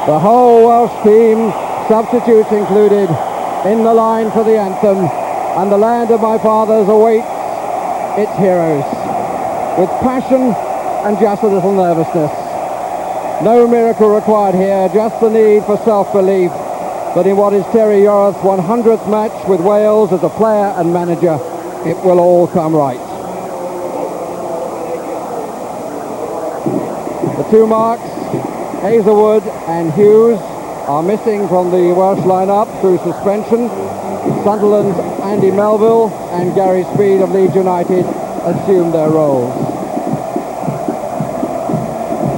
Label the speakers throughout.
Speaker 1: The whole Welsh team, substitutes included, in the line for the anthem, and the land of my fathers awaits its heroes with passion and just a little nervousness. No miracle required here, just the need for self-belief that in what is Terry Yorath's 100th match with Wales as a player and manager, it will all come right. The two marks, Hazelwood and Hughes, are missing from the Welsh lineup through suspension. Sunderland's Andy Melville and Gary Speed of Leeds United assume their roles.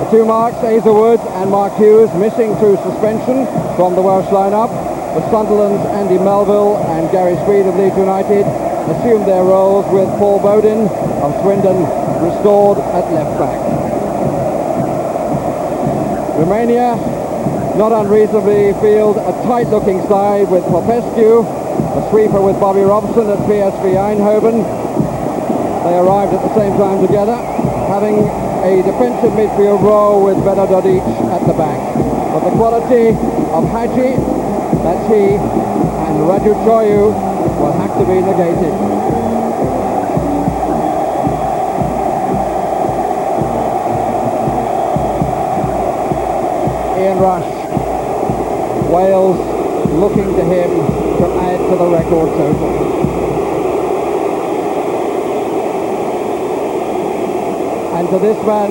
Speaker 1: The two marks, Hazelwood and Mark Hughes, missing through suspension from the Welsh lineup. The Sunderland's Andy Melville and Gary Speed of Leeds United assumed their roles, with Paul Bowden of Swindon restored at left back. Romania, not unreasonably, field a tight-looking side with Popescu, a sweeper with Bobby Robson at PSV Eindhoven. They arrived at the same time together, having a defensive midfield role with Vedododic at the back. But the quality of Hadji, that's he, and Raju Choyu will have to be negated. Ian Rush, Wales looking to him to add to the record total. And to this man,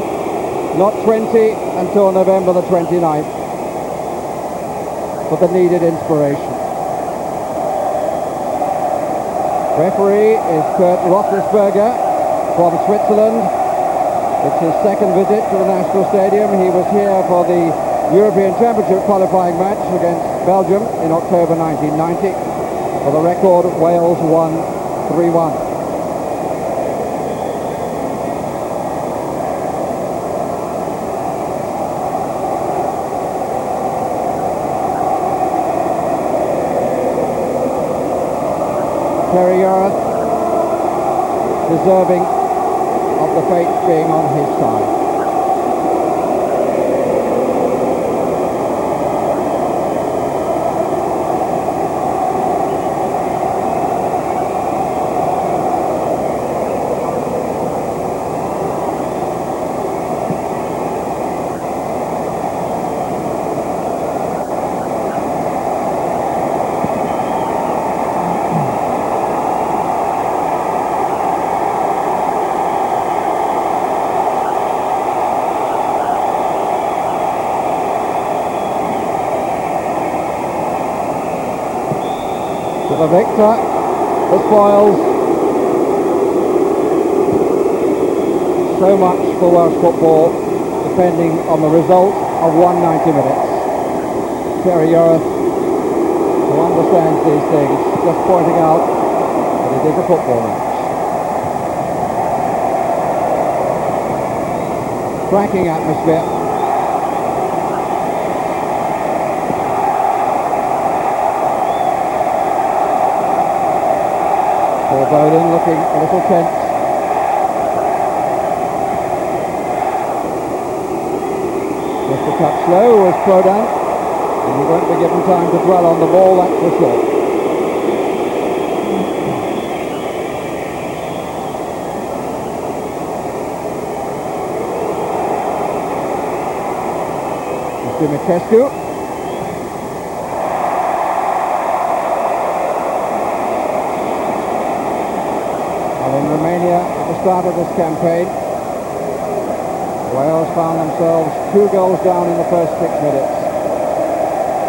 Speaker 1: not 20 until November the 29th, for the needed inspiration. Referee is Kurt Roethlisberger from Switzerland. It's his second visit to the National Stadium. He was here for the European Championship qualifying match against Belgium in October 1990. For the record, Wales won 3-1. Terry Yorath, deserving of the fate being on his side. The victor, the spoils. So much for Welsh football, depending on the result of 190 minutes. Terry Yorath, who understands these things, just pointing out that it is a football match. Cracking atmosphere. Paul Bowden looking a little tense. Just a touch slow was Prodan, and he won't be given time to dwell on the ball, that's for sure. Mr. Mitescu. In Romania, at the start of this campaign, Wales found themselves 2 goals down in the first 6 minutes.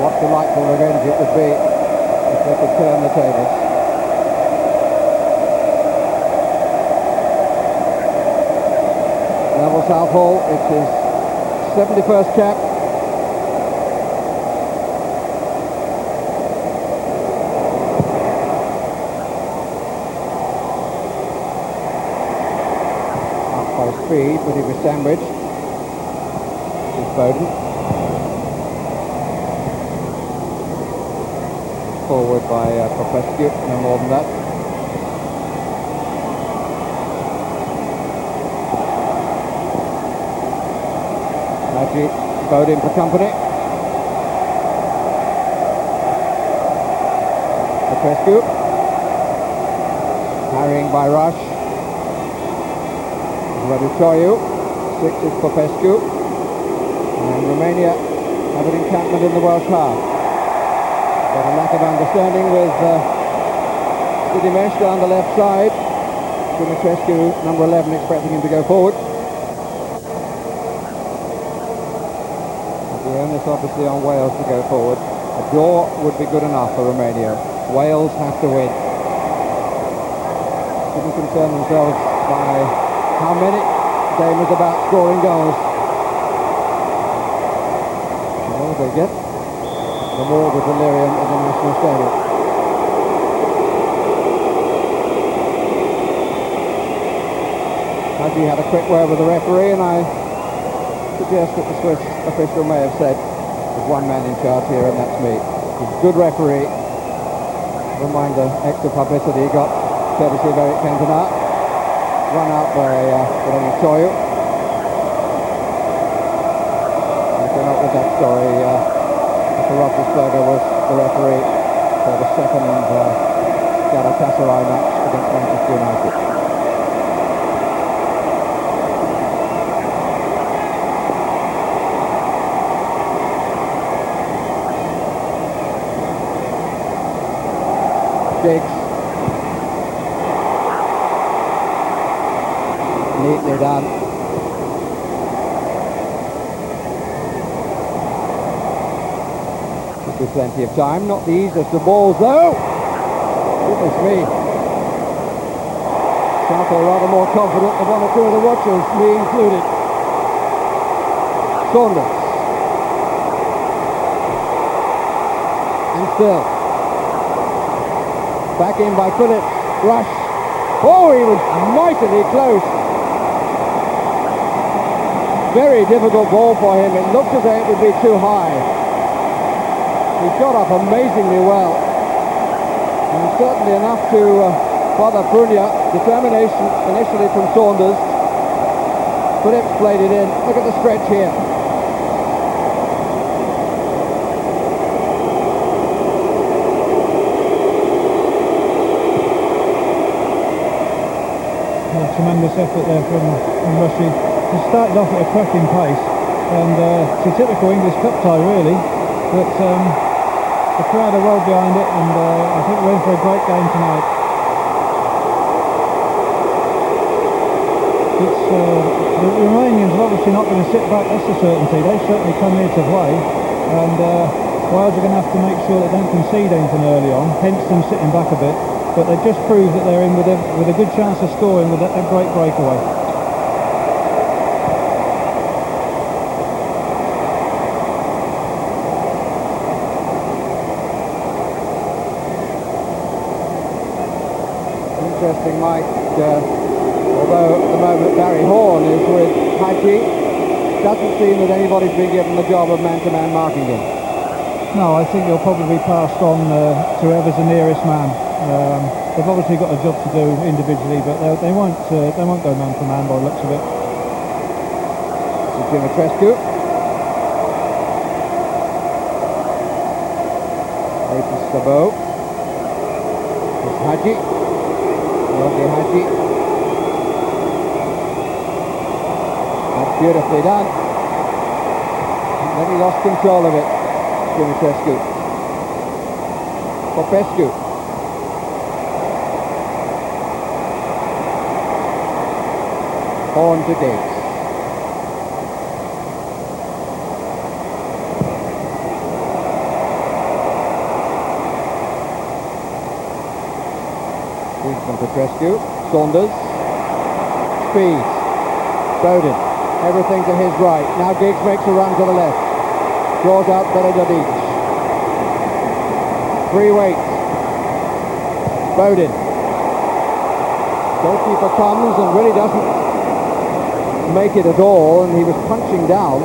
Speaker 1: What delightful revenge it would be if they could turn the tables. Neville Southall, it's his 71st cap. Speed, but he was sandwiched. It's Bowden. Forward by Popescu, no more than that. Hadji, Bowden for company. Petrescu. Carrying by Rush. Raducoiu. 6 is Popescu. And Romania have an encampment in the Welsh half. But a lack of understanding with Dimesh down the left side. Dimitrescu, number 11, expecting him to go forward. The onus obviously on Wales to go forward. A draw would be good enough for Romania. Wales have to win. Shouldn't concern themselves by how many. The game is about scoring goals. The more they get, the more the delirium of the National Stadium. Haji had a quick word with the referee, and I suggest that the Swiss official may have said, there's one man in charge here, and that's me. He's a good referee. Don't mind the extra publicity he got, courtesy of Eric Cantona. Run out by Raducoiu. I came up with that story. Mr. Roethlisberger was the referee for the second Galatasaray match against Manchester United. Giggs. Neatly done. This is plenty of time. Not the easiest of balls though. Goodness me. Sounds rather more confident than one or two of the watchers, me included. Saunders. And still. Back in by Phillips. Rush. Oh, he was mightily close. Very difficult ball for him. It looked as though it would be too high. He got up amazingly well. And certainly enough to bother Prunia. Determination initially from Saunders. Phillips played it in. Look at the stretch here.
Speaker 2: Tremendous effort there from Rushy. He started off at a cracking pace, and it's a typical English Cup tie really, but the crowd are well behind it, and I think we're in for a great game tonight. The Romanians are obviously not going to sit back, that's a certainty. They've certainly come here to play, and Wales are going to have to make sure they don't concede anything early on, hence them sitting back a bit. But they just proved that they're in with a good chance of scoring with a great breakaway.
Speaker 1: Interesting, Mike. Although at the moment Barry Horn is with Haji, doesn't seem that anybody's been given the job of man-to-man marking him.
Speaker 2: No, I think he'll probably be passed on to whoever's the nearest man. They've obviously got a job to do individually, but they won't go man for man by the looks of it.
Speaker 1: This is Dimitrescu. This is Sabo. This is Haji. Lovely Haji. That's beautifully done. And then he lost control of it. Dimitrescu. Popescu. On to Giggs. Giggs and Petrescu. Saunders. Speed. Bowden. Everything to his right. Now Giggs makes a run to the left. Draws out Beredadic. Free weight. Bowden. Goalkeeper comes and really doesn't make it at all, and he was punching down.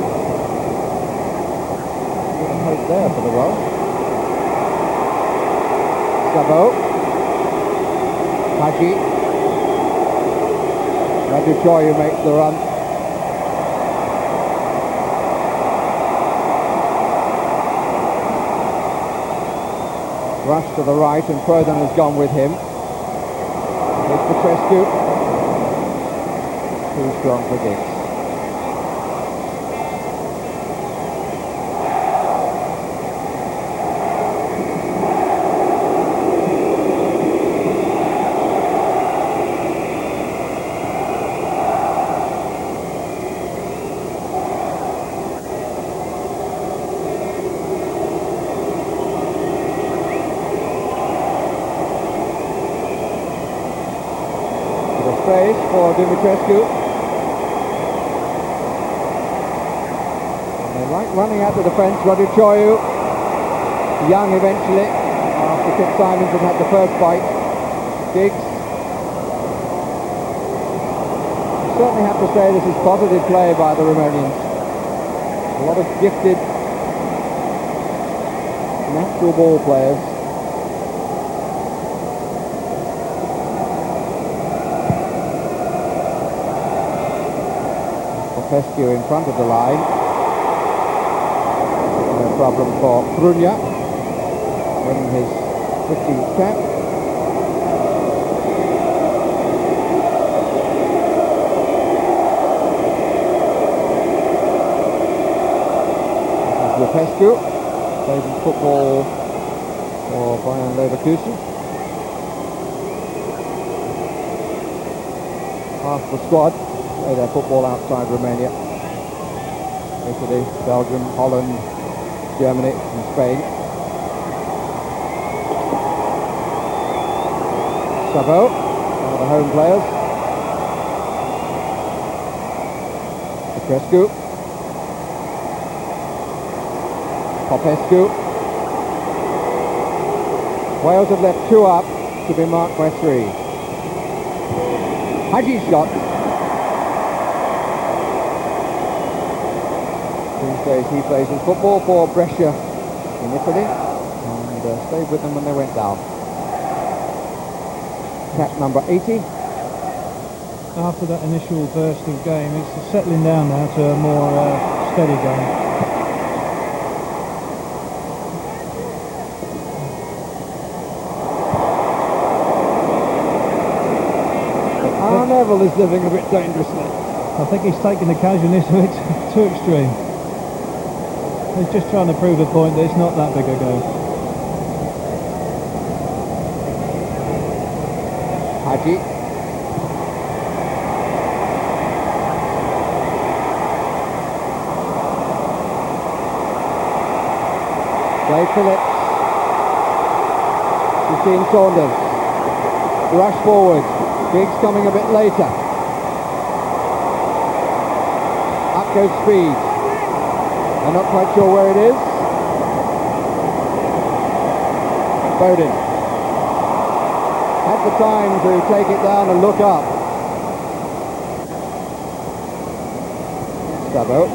Speaker 1: Good hope there for the Welsh. Sabo. Haji. Raducoiu makes the run. Rush to the right, and Prodan has gone with him. Here's Petrescu. Too strong for Giggs. Space for Dumitrescu. And they like running at the defence. Raduchoiu, young eventually, after Kit Simons had had the first bite. Giggs. I certainly have to say this is positive play by the Romanians. A lot of gifted, natural ball players. Pescu in front of the line. No problem for Prunia winning his 15th cap. This is Pescu, plays in football for Bayern Leverkusen. Half the squad play their football outside Romania. Italy, Belgium, Holland, Germany and Spain. Sabo, one of the home players. Petrescu. Popescu. Wales have left 2 up to be marked by 3. Haji's shot. These days he plays in football for Brescia in Italy and stayed with them when they went down. Cap number 80.
Speaker 2: After that initial burst of game, it's settling down now to a more steady game.
Speaker 1: Neville is living a bit dangerously.
Speaker 2: I think he's taking the casualness a bit too extreme. He's just trying to prove a point that it's not that big a go.
Speaker 1: Haji. Play Phillips. Christine Saunders. Rush forward. Giggs coming a bit later. Up goes speed. I'm not quite sure where it is. Bowden. Had the time to take it down and look up. Sabo.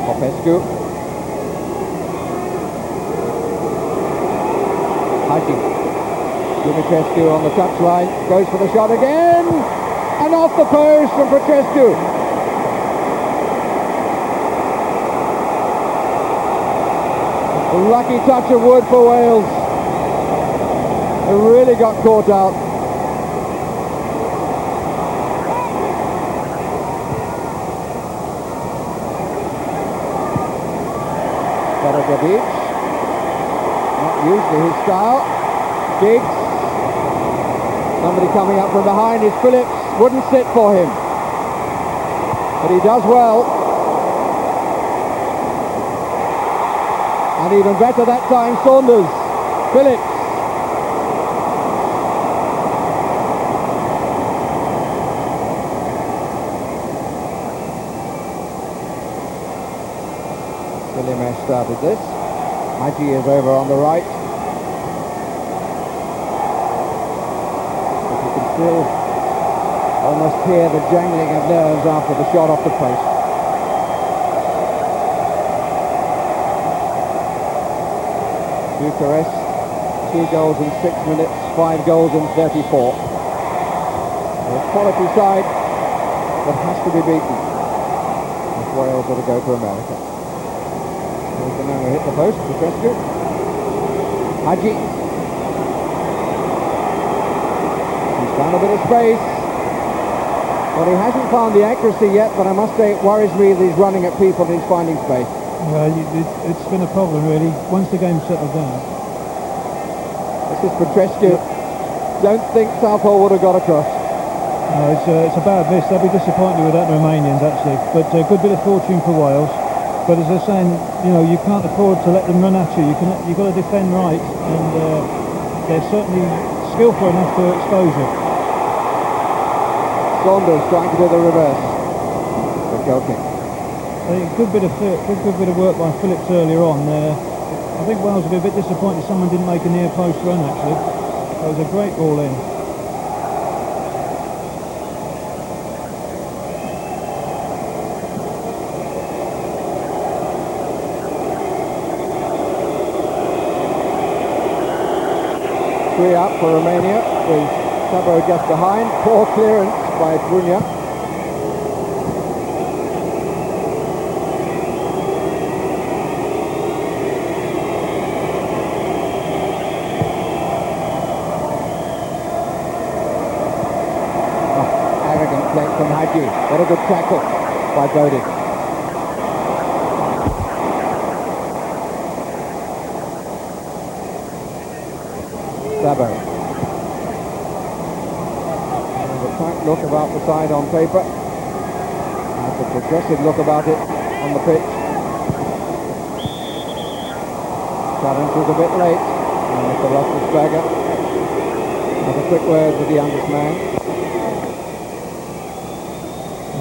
Speaker 1: Popescu. Haji. Dumitrescu on the touchline, goes for the shot again, and off the post from Petrescu. A lucky touch of wood for Wales. They really got caught out. Better not usually his style. Giggs. Somebody coming up from behind is Phillips. Wouldn't sit for him. But he does well. And even better that time, Saunders. Phillips. William started this. Haji is over on the right. Still almost hear the jangling of nerves after the shot off the post. Bucharest, 2 goals in 6 minutes, 5 goals in 34. A quality side that has to be beaten if Wales are to go to America. There's the man who hit the post, Petrescu. Hadji. He's found a bit of space. Well, he hasn't found the accuracy yet, but I must say it worries me that he's running at people and he's finding space.
Speaker 2: It's been a problem, really, once the game's settled down.
Speaker 1: This is Petrescu. Don't think Southall would have got across.
Speaker 2: No, it's a bad miss. They'll be disappointed with that, the Romanians, actually. But a good bit of fortune for Wales. But as they're saying, you know, you can't afford to let them run at you. You've got to defend right, and they're certainly skillful enough to expose you.
Speaker 1: Saunders trying to do the reverse. But joking.
Speaker 2: Good bit of work by Phillips earlier on. I think Wales will be a bit disappointed someone didn't make a near post run, actually. That was a great ball in.
Speaker 1: 3 up for Romania, with Sabo just behind. Poor clearance by Brunia. Arrogant play from Hadji. What a good tackle by Bodie. Sabo. There's a tight look about the side on paper. There's a progressive look about it on the pitch. Challenge was a bit late. And Mr. Roethlisberger has a quick word with the youngest man.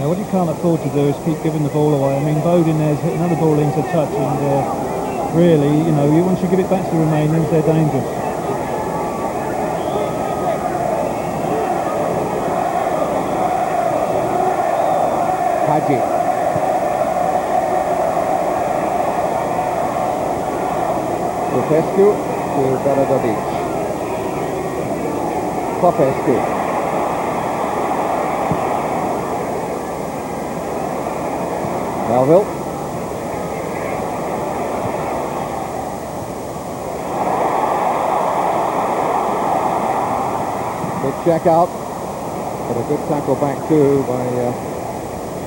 Speaker 2: What you can't afford to do is keep giving the ball away. I mean, Bodin there's hit another ball into touch, and really, you know, once you give it back to the Romanians, they're dangerous.
Speaker 1: Hadji. Popescu to Beladodic. Popescu. Melville. Good check out, but a good tackle back too by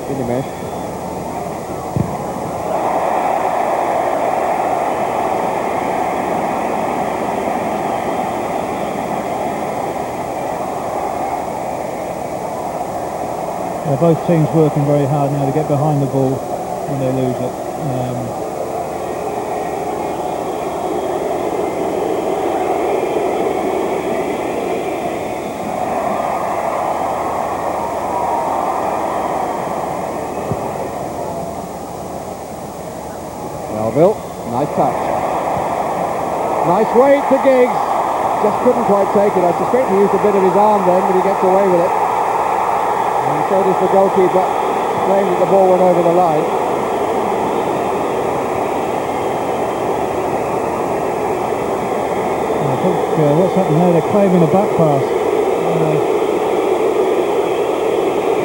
Speaker 1: Inimesh.
Speaker 2: Both teams working very hard now to get behind the ball when they lose it.
Speaker 1: Melville, nice touch. Nice weight to Giggs. Just couldn't quite take it. I suspect he used a bit of his arm then, but he gets away with it. And so does the goalkeeper, claiming that the ball went over the line.
Speaker 2: I think what's happened now, they're claiming a back pass.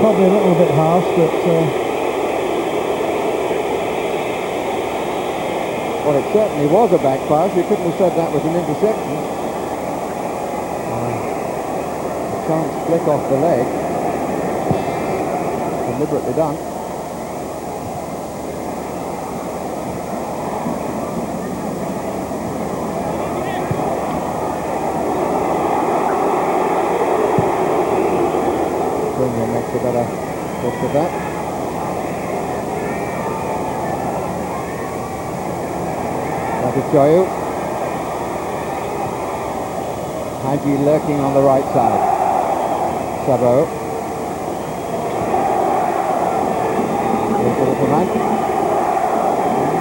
Speaker 2: Probably a little bit harsh, but...
Speaker 1: Well, it certainly was a back pass. You couldn't have said that was an interception. A chance flick off the leg. Deliberately done. Brunia makes a better look at that. Joyu. Hadji lurking on the right side. Sabo. Here's the little man.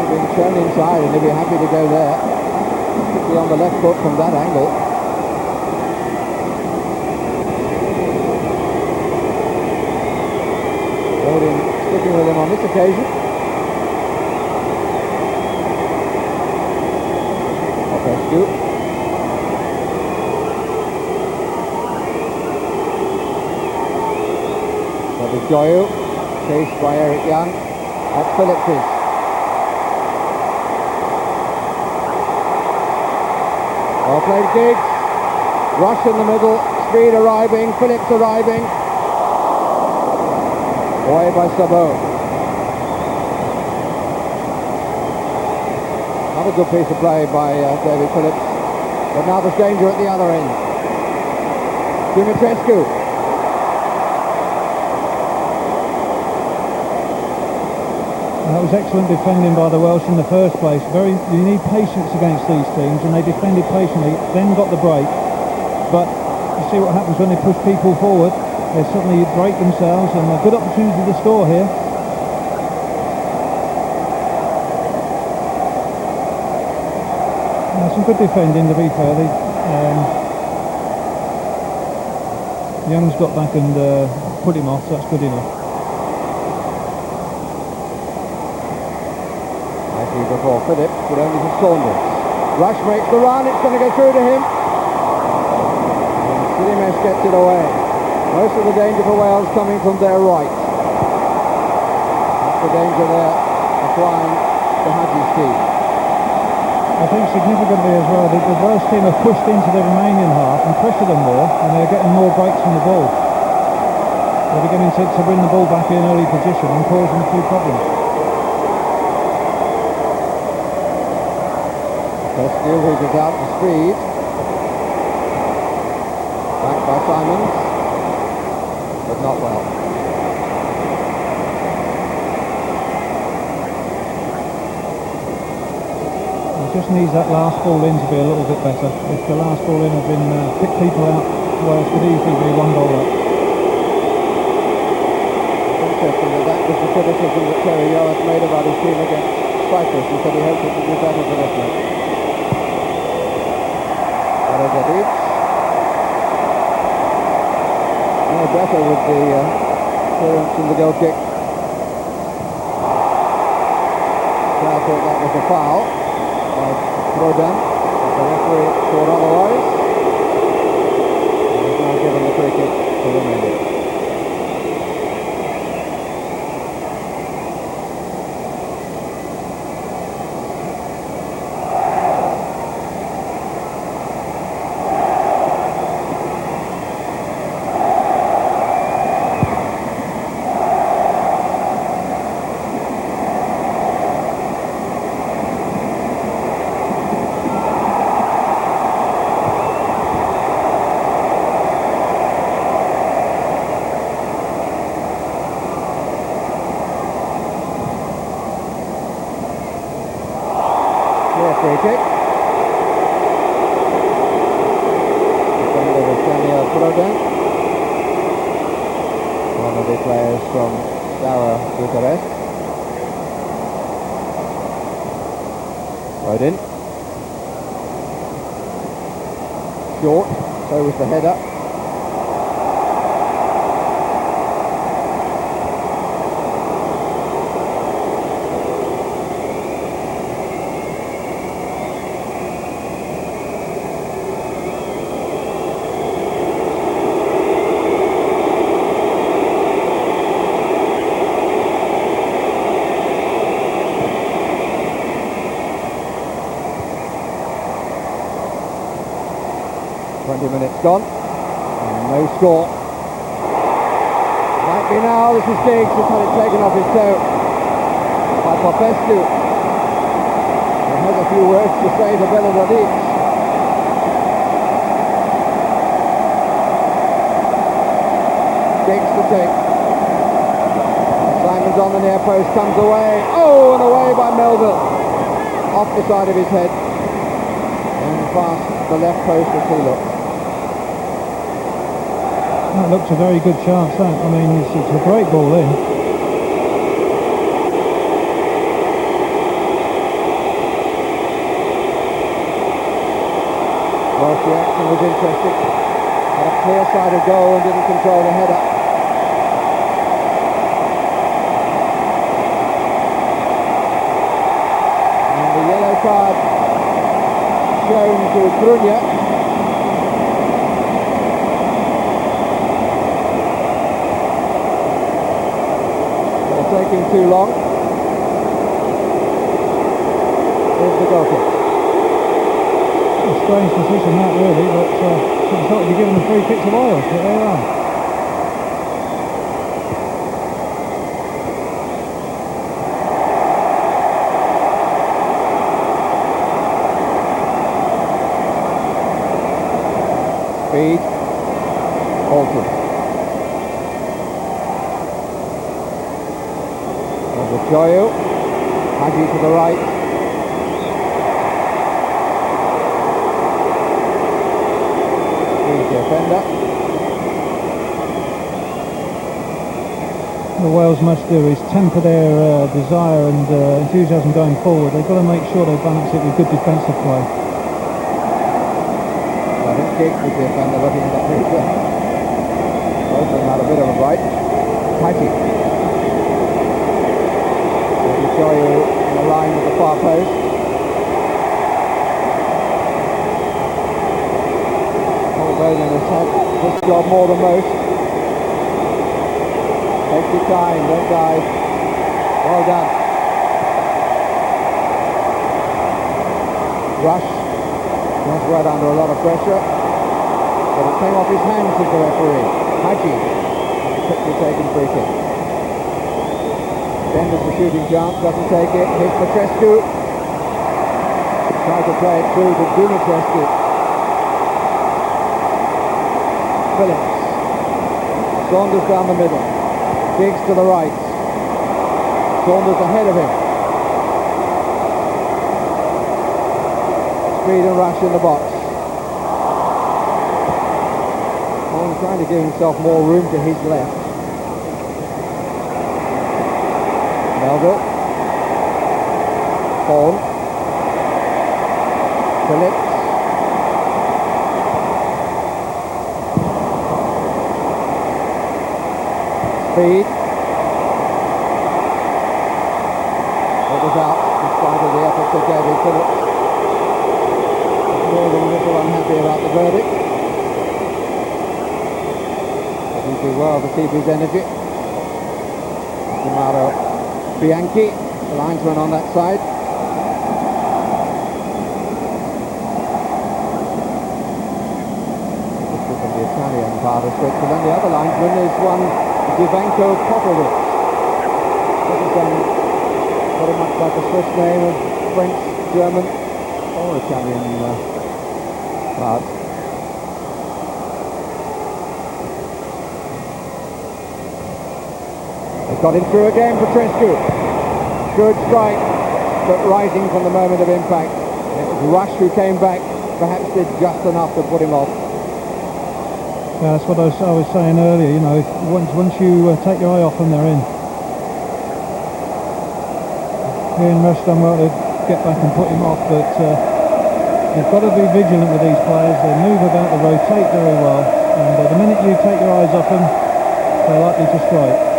Speaker 1: Being shown inside, and he'll be happy to go there. Particularly on the left foot from that angle. Bodin sticking with him on this occasion. Rescue. That is Joyu, chased by Eric Young at Phillips's. Well played, Giggs. Rush in the middle, Speed arriving, Phillips arriving. Away by Sabot. Another good piece of play by David Phillips. But now there's danger at the other end. Dumitrescu.
Speaker 2: That was excellent defending by the Welsh in the first place. You need patience against these teams, and they defended patiently, then got the break. But you see what happens when they push people forward. They suddenly break themselves, and a good opportunity to score here. Some good defending, to be fair. Young's got back and put him off, so that's good enough.
Speaker 1: Before Phillips, but only for Saunders. Rush makes the run, it's going to go through to him. And Silimes gets it away. Most of the danger for Wales coming from their right. That's the danger there, applying the Hadji's team.
Speaker 2: I think significantly as well, the Welsh team have pushed into the Romanian half and pressured them more, and they're getting more breaks from the ball. They're beginning to win the ball back in an early position and causing a few problems. Still reaches out for Speed. Back by Simons, but not well. He just needs that last ball in to be a little bit better. If the last ball in had been picked people out, Wales could easily be 1 goal up.
Speaker 1: Interesting that was the criticism that Terry Yard made about his team against Cyprus. He said he hoped it would be better for this match. No better with the clearance from the goal kick. Now thought that was a foul by Brodan, but the referee thought otherwise. He's now given the free kick to Romania. Free kick. Defender was Daniel Brodan, one of the players from Steaua Bucharest. Brodan. Short, so was the header. Minutes gone, and no score. Might be now. This is Giggs, just had it taken off his toe by Popescu. He has a few words to say to Belenadic. Giggs to take. Simons on the near post, comes away. Oh, and away by Melville. Off the side of his head and past the left post as he looked.
Speaker 2: That looks a very good chance, that. I mean, it's a great ball in.
Speaker 1: Well, the action was interesting. Had a clear-sided goal and didn't control the header. And the yellow card shown to Grunia. Taking too long. Here's the goal kick.
Speaker 2: strange decision that really, but should have thought to be given a free kick to Wales, but there you are.
Speaker 1: Speed, Alton. Over Joyo, Haji to the right. He's the offender.
Speaker 2: What Wales must do is temper their desire and enthusiasm going forward. They've got to make sure they balance it with good defensive play.
Speaker 1: I think Giggs was the offender looking at that picture. Both of them had a bit of a bite. Haji. We'll show you in the line with the far post. Paul Bowden has had this job more than most. Take your time, don't dive. Well done. Rush. Was right under a lot of pressure, but it came off his hands as the referee. Haji, quickly taken free kick. Defenders a shooting chance, doesn't take it. Here's Petrescu. Tries to play it through to Dumitrescu. Phillips. Saunders down the middle. Giggs to the right. Saunders ahead of him. Speed and Rush in the box. Horn trying to give himself more room to his left. Melville. Horn. Phillips. Speed. It was out in spite of the efforts of David Phillips. More than a little unhappy about the verdict. But he did well to keep his energy. Mauro Bianchi, the linesman on that side. This is from the Italian part of Switzerland. The other linesman is one Divanko Popovic. This is very much like a Swiss name of French, German or Italian part. They've got him through again, Petrescu. Good strike, but rising from the moment of impact. It was Rush who came back, perhaps did just enough to put him off.
Speaker 2: Yeah, that's what I was saying earlier, you know, once you take your eye off them, they're in. Ian Rush done well to get back and put him off, but you've got to be vigilant with these players. They move about, they rotate very well, and the minute you take your eyes off them, they're likely to strike.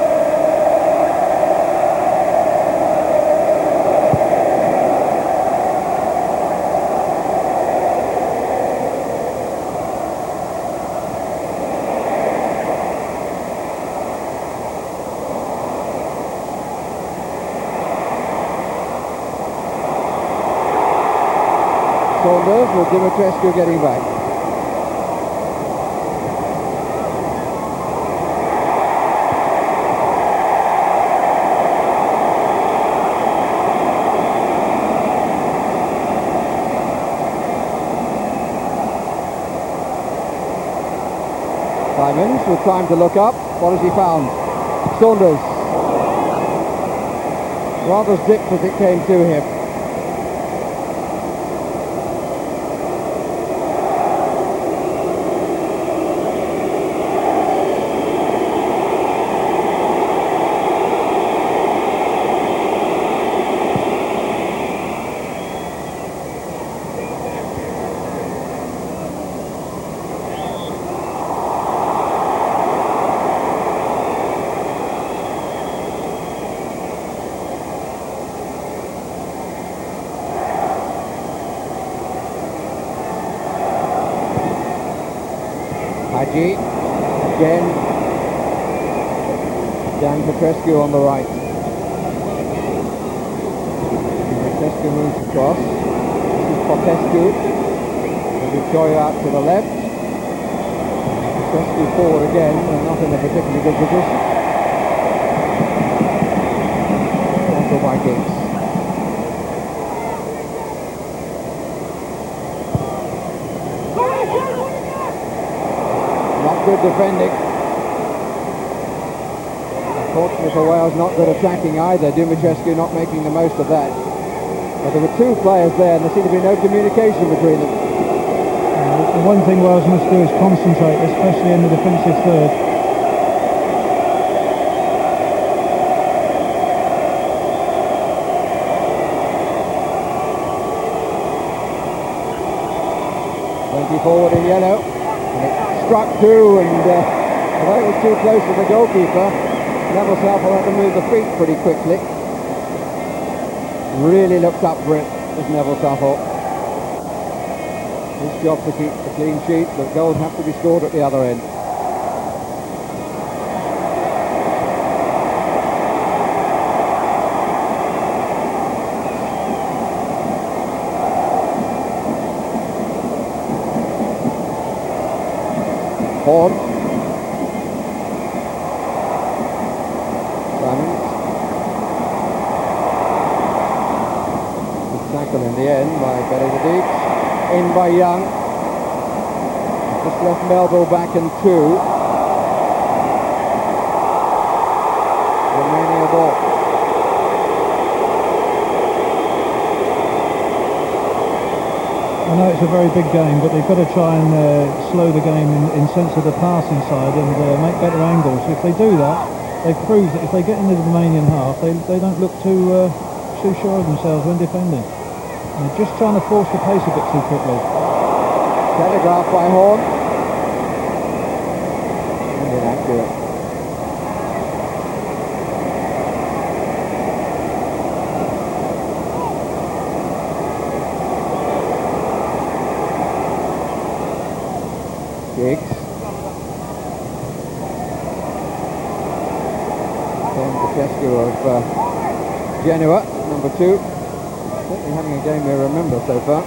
Speaker 1: Saunders with Dumitrescu getting back. Simons with time to look up. What has he found? Saunders. Rather zipped as it came to him. Haji, again, Dan Petrescu on the right. Petrescu moves across. This is Popescu. Choy out to the left. Rescue forward again, and not in a particularly good position. Also by Giggs. Not good defending. Unfortunately for Wales, not good attacking either. Dumichescu not making the most of that. But there were two players there, and there seemed to be no communication between them.
Speaker 2: The one thing Wales must do is concentrate, especially in the defensive third.
Speaker 1: Forward in yellow, and it struck through, and although it was too close to the goalkeeper, Neville Southall had to move the feet pretty quickly. Really looked up for it, was Neville Southall. His job to keep the clean sheet, but goals have to be scored at the other end. Horn. Simons. Good tackle in the end by Benedict. In by Young. Just left Melville back in two. Romania ball.
Speaker 2: I know it's a very big game, but they've got to try and slow the game in sense of the passing side and make better angles. If they do that, they've proved that if they get into the Romanian half, they don't look too sure of themselves when defending. And they're just trying to force the pace a bit too quickly.
Speaker 1: Telegraphed by Horn. And inaccurate. Giggs. Decisive of Genoa, number 2. Certainly having a game we remember so far.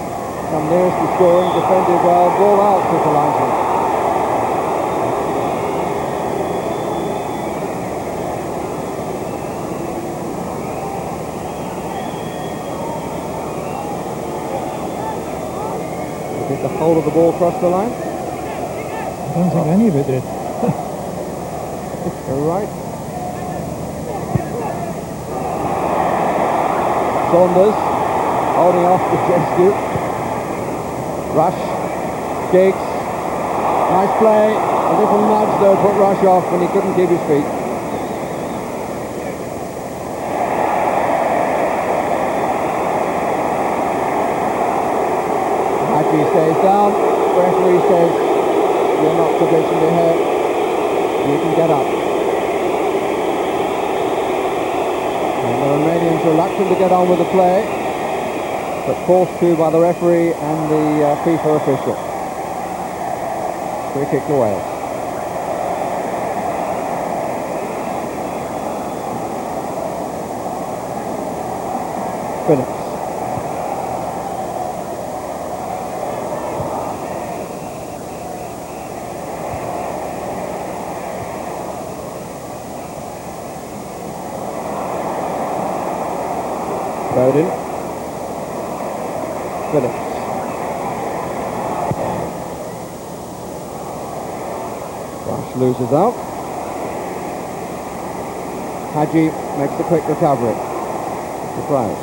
Speaker 1: Come nearest to scoring, defended well, ball out to the linesman. Did the whole of the ball cross the line?
Speaker 2: I don't think any of it did.
Speaker 1: You're right. Saunders holding off the rescue. Rush. Giggs. Nice play. A little nudge though put Rush off when he couldn't keep his feet. Haji stays down. Referee says you're not sufficiently hurt. You can get up. And the Romanians reluctant to get on with the play, but forced to by the referee and the FIFA official. Free kick to Wales. Phillips. Bowden. Phillips. Rush loses out. Haji makes a quick recovery. Surprise.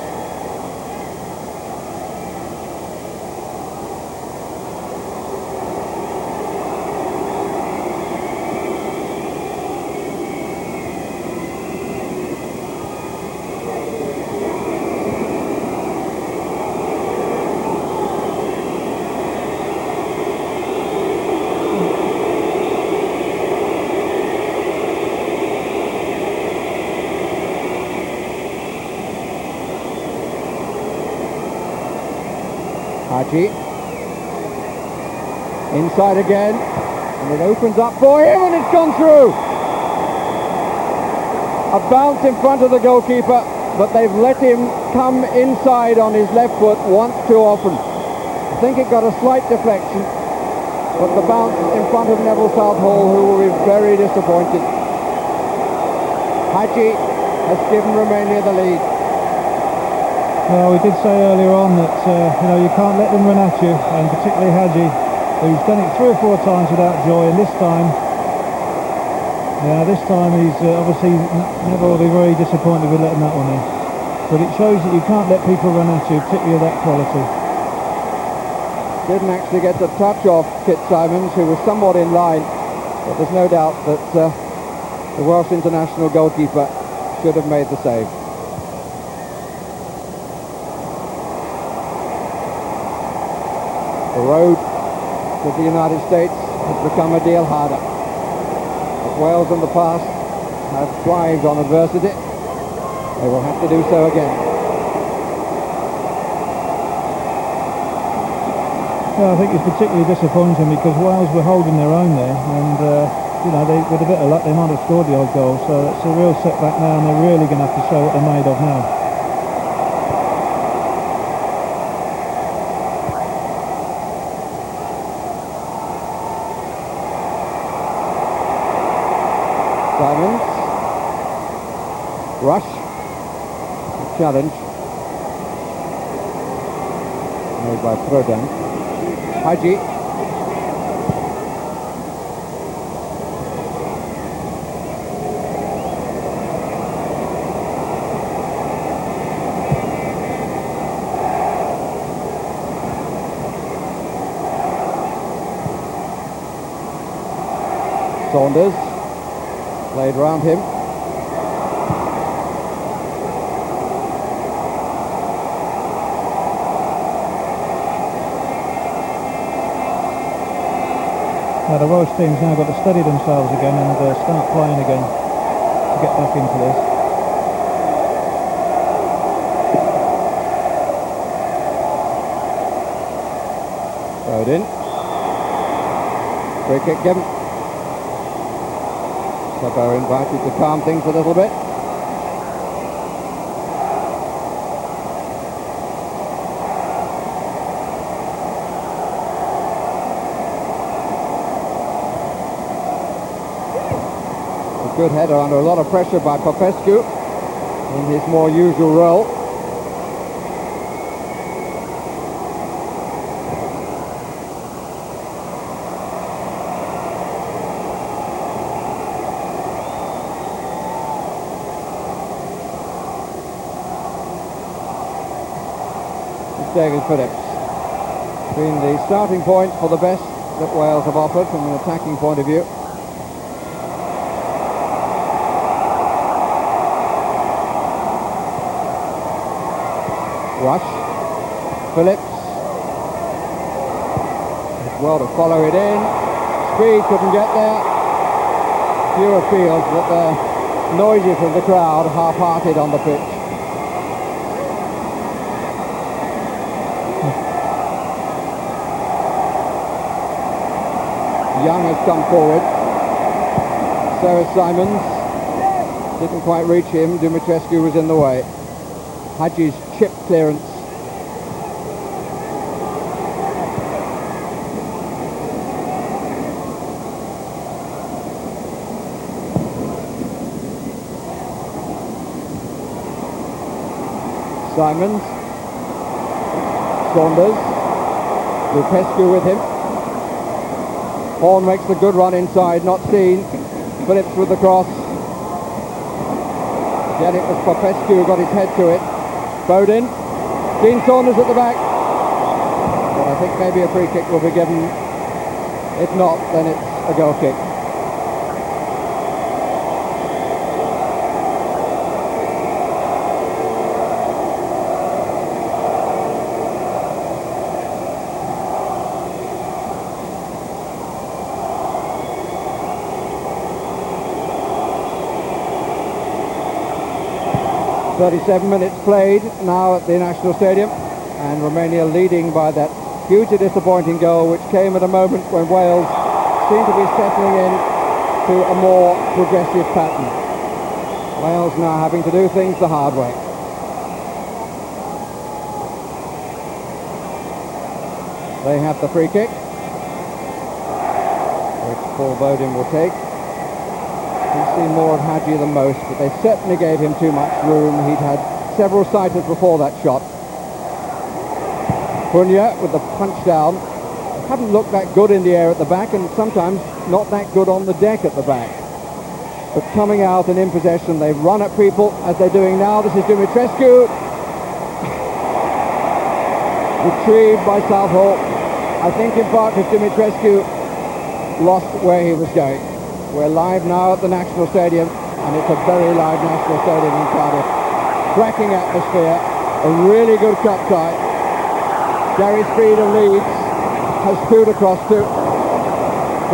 Speaker 1: Haji. Inside again, and it opens up for him, and it's gone through. A bounce in front of the goalkeeper, but they've let him come inside on his left foot once too often. I think it got a slight deflection, but the bounce in front of Neville Southall, who will be very disappointed. Hadji has given Romania the lead.
Speaker 2: Well, we did say earlier on that you can't let them run at you, and particularly Hadji, who's done it 3 or 4 times without joy, and this time he's obviously never will be very disappointed with letting that one in. But it shows that you can't let people run at you, particularly of that quality.
Speaker 1: Didn't actually get the touch off Kit Symons, who was somewhat in line, but there's no doubt that the Welsh international goalkeeper should have made the save. The road to the United States has become a deal harder. As Wales in the past have thrived on adversity, they will have to do so again.
Speaker 2: Well, I think it's particularly disappointing because Wales were holding their own there, and with a bit of luck they might have scored the odd goal, so it's a real setback now, and they're really going to have to show what they're made of now.
Speaker 1: Simons, rush, challenge, made by Prodan. Hadji, Saunders, played round him.
Speaker 2: Now the Welsh team's now got to steady themselves again and start playing again to get back into this.
Speaker 1: Throw it in. Free kick given. Sabo invited to calm things a little bit. Good header under a lot of pressure by Popescu in his more usual role. It's David Phillips. Been the starting point for the best that Wales have offered from an attacking point of view. Rush, Phillips, as well to follow it in. Speed couldn't get there. Fewer feels that they're noisy from the crowd, half-hearted on the pitch. Young has come forward. So is Simons. Didn't quite reach him. Dumitrescu was in the way. Hadji's chip clearance. Simons. Saunders. Lupescu with him. Horn makes a good run inside, not seen. Phillips with the cross. Again it was Popescu who got his head to it. Bowden, Dean Saunders at the back. But I think maybe a free kick will be given. If not, then it's a goal kick. .37 minutes played now at the National Stadium, and Romania leading by that hugely disappointing goal, which came at a moment when Wales seemed to be settling in to a more progressive pattern. Wales now having to do things the hard way. They have the free kick, which Paul Bowden will take. He's seen more of Hadji than most, but they certainly gave him too much room. He'd had several sighters before that shot. Punya with the punch down. Haven't looked that good in the air at the back, and sometimes not that good on the deck at the back. But coming out and in possession, they've run at people as they're doing now. This is Dumitrescu. Retrieved by Southall. I think in part because Dumitrescu lost where he was going. We're live now at the National Stadium, and it's a very live National Stadium in Cardiff. Cracking atmosphere, a really good cup tie. Gary Speed of Leeds has two to cross to.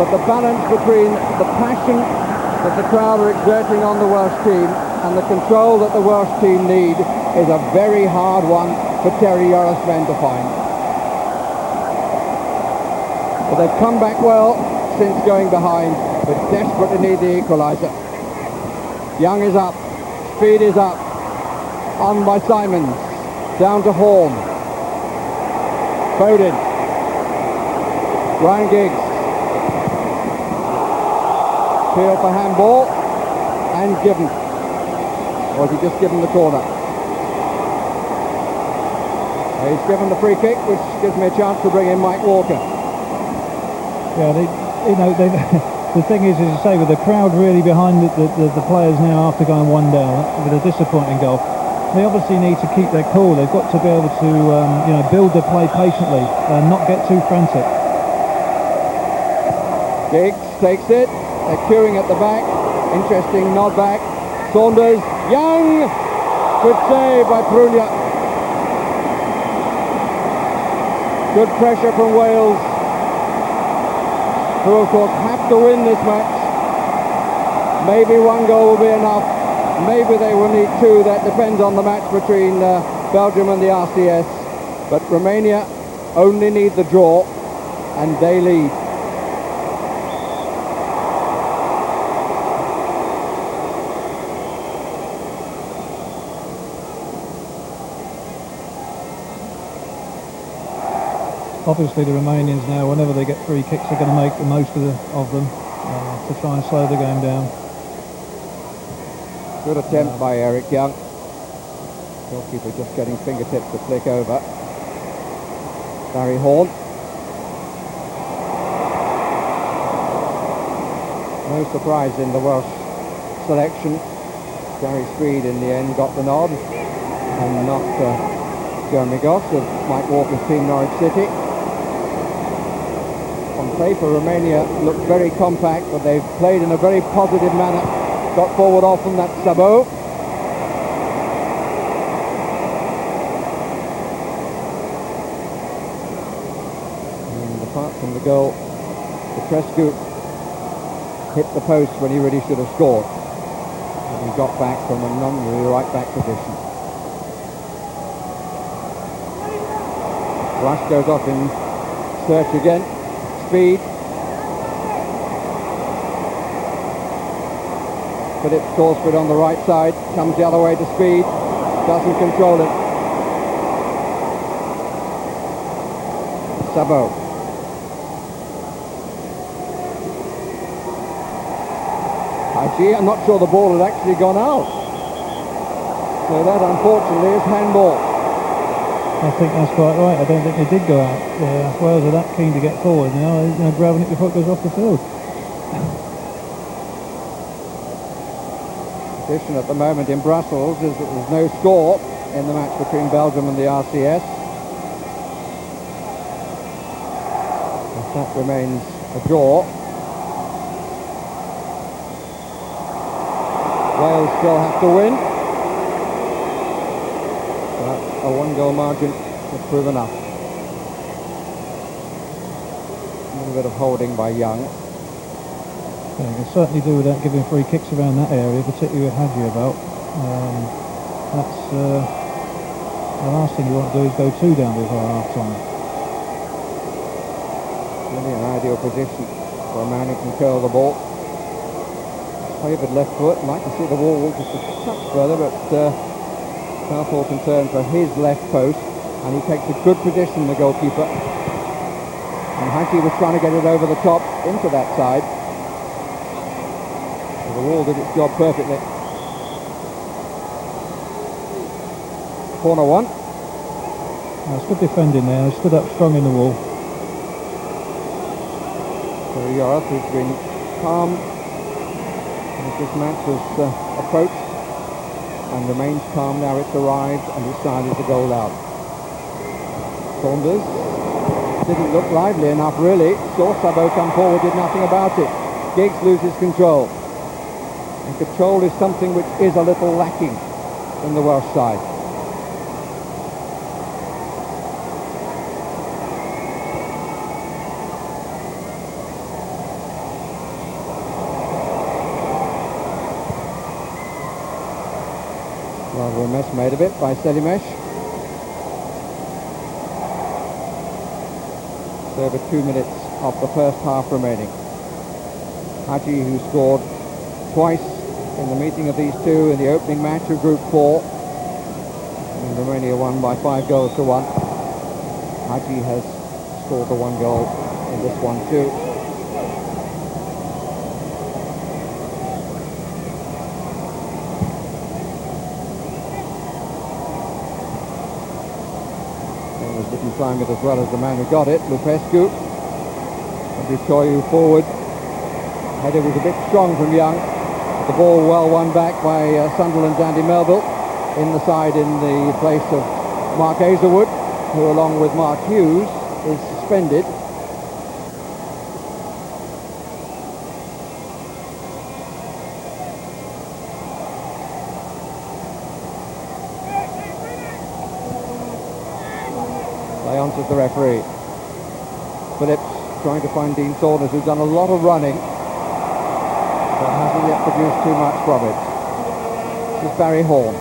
Speaker 1: But the balance between the passion that the crowd are exerting on the Welsh team and the control that the Welsh team need is a very hard one for Terry Yora's men to find. But they've come back well since going behind, but desperately need the equaliser. Young is up, Speed is up, on by Simons, down to Horn. Bowden, Ryan Giggs, appeal for handball, and given. Or has he just given the corner? He's given the free kick, which gives me a chance to bring in Mike Walker.
Speaker 2: Yeah, the thing is, as I say, with the crowd really behind the players now after going one down with a disappointing goal, they obviously need to keep their cool. They've got to be able to build the play patiently and not get too frantic.
Speaker 1: Giggs takes it. They're queuing at the back. Interesting nod back. Saunders, Young! Good save by Prunia. Good pressure from Wales, who of course have to win this match. Maybe one goal will be enough. Maybe they will need two. That depends on the match between Belgium and the RCS. But Romania only need the draw, and they lead.
Speaker 2: Obviously the Romanians now, whenever they get free kicks, are going to make the most of them to try and slow the game down.
Speaker 1: Good attempt by Eric Young. Goalkeeper just getting fingertips to flick over. Barry Horn. No surprise in the Welsh selection. Gary Speed in the end got the nod, and not Jeremy Goss of Mike Walker's team, Norwich City. On paper, Romania looked very compact, but they've played in a very positive manner. Got forward often, that's Sabo. And apart from the goal, Petrescu hit the post when he really should have scored. And he got back from a nominally right back position. Rush goes off in search again. Speed. Philip Salisbury on the right side, comes the other way to Speed, doesn't control it. Sabo. I'm not sure the ball had actually gone out. So that unfortunately is handball.
Speaker 2: I think that's quite right. I don't think they did go out. Wales are that keen to get forward now. They're grabbing it before it goes off the field.
Speaker 1: Position at the moment in Brussels is that there's no score in the match between Belgium and the RCS. If that remains a draw, Wales still have to win. But a one-goal margin would prove enough. A little bit of holding by Young.
Speaker 2: Yeah, you can certainly do without giving free kicks around that area, particularly with Hadji about. That's the last thing you want to do is go two down before half time.
Speaker 1: Really an ideal position for a man who can curl the ball. Favoured left foot, like to see the wall just a touch further, but Southall concerned for his left post, and he takes a good position, the goalkeeper. And Haji was trying to get it over the top into that side. So the wall did its job perfectly. Corner one.
Speaker 2: That's good defending there. They stood up strong in the wall.
Speaker 1: So Yorath, who's been calm as this match has approached and remains calm now it's arrived and his side is a goal out. Saunders didn't look lively enough really. Saw Sabo come forward, did nothing about it. Giggs loses control. And control is something which is a little lacking in the Welsh side. Rather a mess made of it by Selimesh. So over 2 minutes of the first half remaining. Haji, who scored twice in the meeting of these two in the opening match of Group 4. And Romania won by 5 goals to 1. Haji has scored the 1 goal in this one too. Didn't time it as well as the man who got it, Lupescu. And Butoyu forward. Header was a bit strong from Young. The ball well won back by Sunderland's Andy Melville in the side in the place of Mark Aizerwood, who along with Mark Hughes is suspended. Lyons is the referee. Phillips trying to find Dean Saunders, who's done a lot of running, but hasn't yet produced too much from it. This is Barry Horn.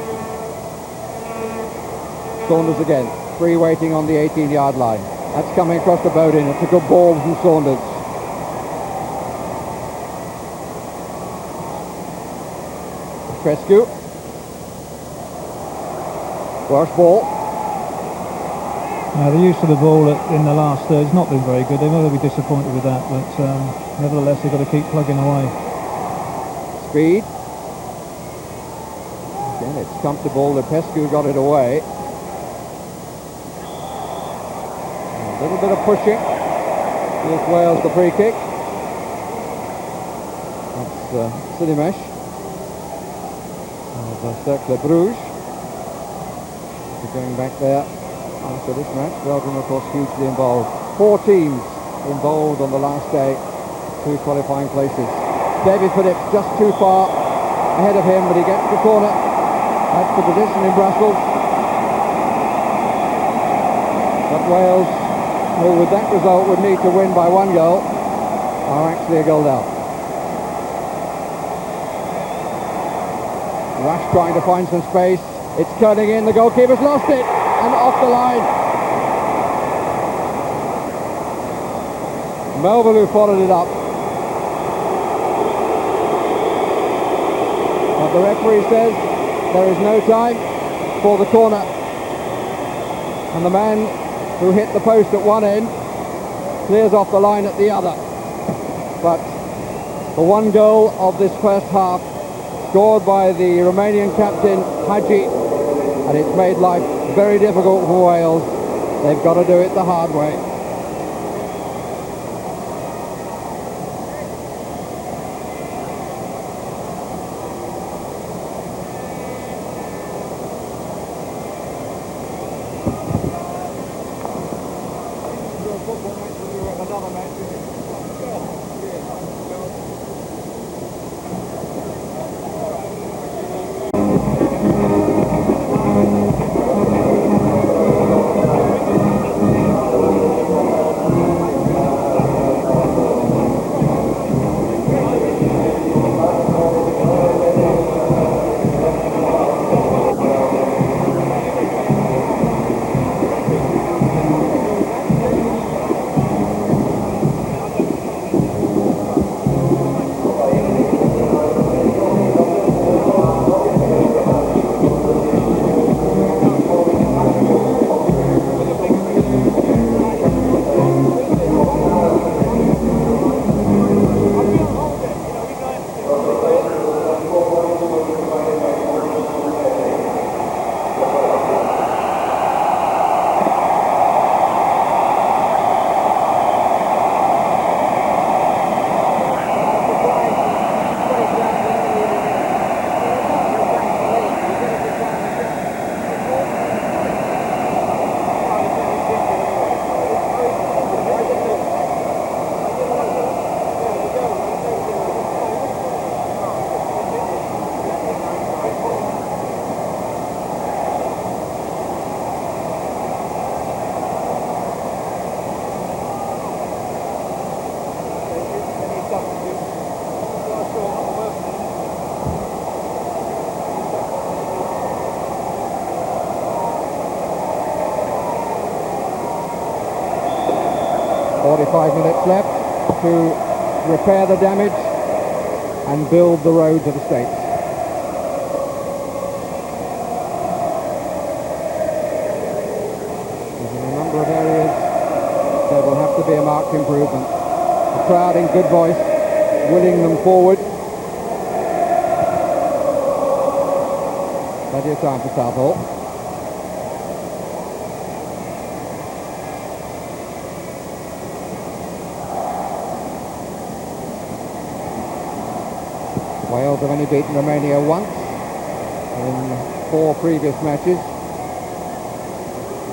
Speaker 1: Saunders again, free waiting on the 18-yard line. That's coming across the Bodin. It's a good ball from Saunders. Crescu. Welsh ball.
Speaker 2: The use of the ball in the last third has not been very good. They're going to be disappointed with that, but nevertheless they've got to keep plugging away.
Speaker 1: Speed. Again, it's comfortable. Lupescu got it away. A little bit of pushing. Gives Wales the free kick. That's Selimesh of Cercle Bruges. Going back there. After this match, Belgium of course hugely involved. 4 teams involved on the last day, 2 qualifying places. David Phillips just too far ahead of him, but he gets the corner. That's the position in Brussels. But Wales, who with that result would need to win by 1 goal, are actually a goal down. Rush trying to find some space. It's turning in, the goalkeeper's lost it. And off the line. Melville who followed it up. But the referee says there is no time for the corner. And the man who hit the post at one end clears off the line at the other. But the 1 goal of this first half, scored by the Romanian captain Haji, and it's made life very difficult for Wales. They've got to do it the hard way. 45 minutes left to repair the damage and build the road to the States. In a number of areas there will have to be a marked improvement. The crowd in good voice willing them forward. Plenty of time for Southall. Wales have only beaten Romania once in 4 previous matches.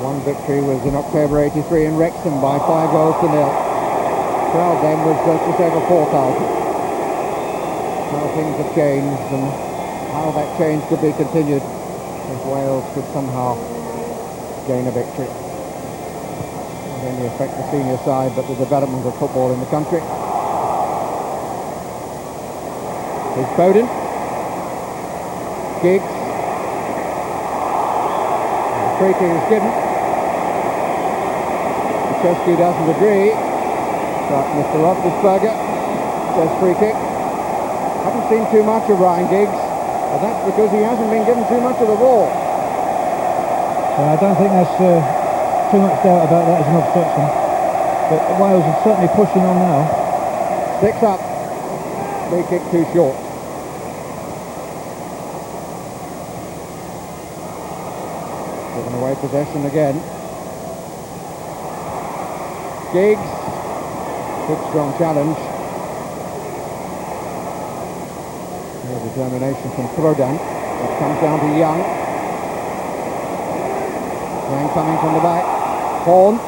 Speaker 1: One victory was in October '83 in Wrexham by 5 goals to nil. The crowd then was just over 4,000. How things have changed and how that change could be continued if Wales could somehow gain a victory. Not only affect the senior side but the development of football in the country. Here's Bowden. Giggs. The free kick is given. Rescue doesn't agree, but Mr. Roethlisberger says free kick. Haven't seen too much of Ryan Giggs, but that's because he hasn't been given too much of the ball.
Speaker 2: I don't think there's too much doubt about that as an obstruction, but Wales are certainly pushing on now.
Speaker 1: 6 up, free kick too short. Given away possession again. Giggs, good strong challenge. Real determination from Prodan. It comes down to Young. Young coming from the back. Horn.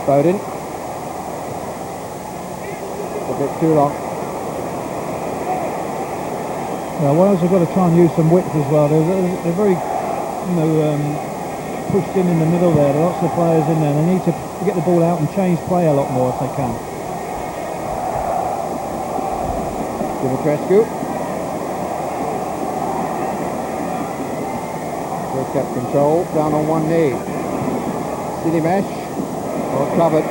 Speaker 1: Bowden. A bit too long.
Speaker 2: Well, Wales have got to try and use some width as well. They're very, pushed in the middle there. There are lots of players in there. They need to get the ball out and change play a lot more if they can.
Speaker 1: Dimitrescu. Good kept control, down on one knee. Silimesh, well covered.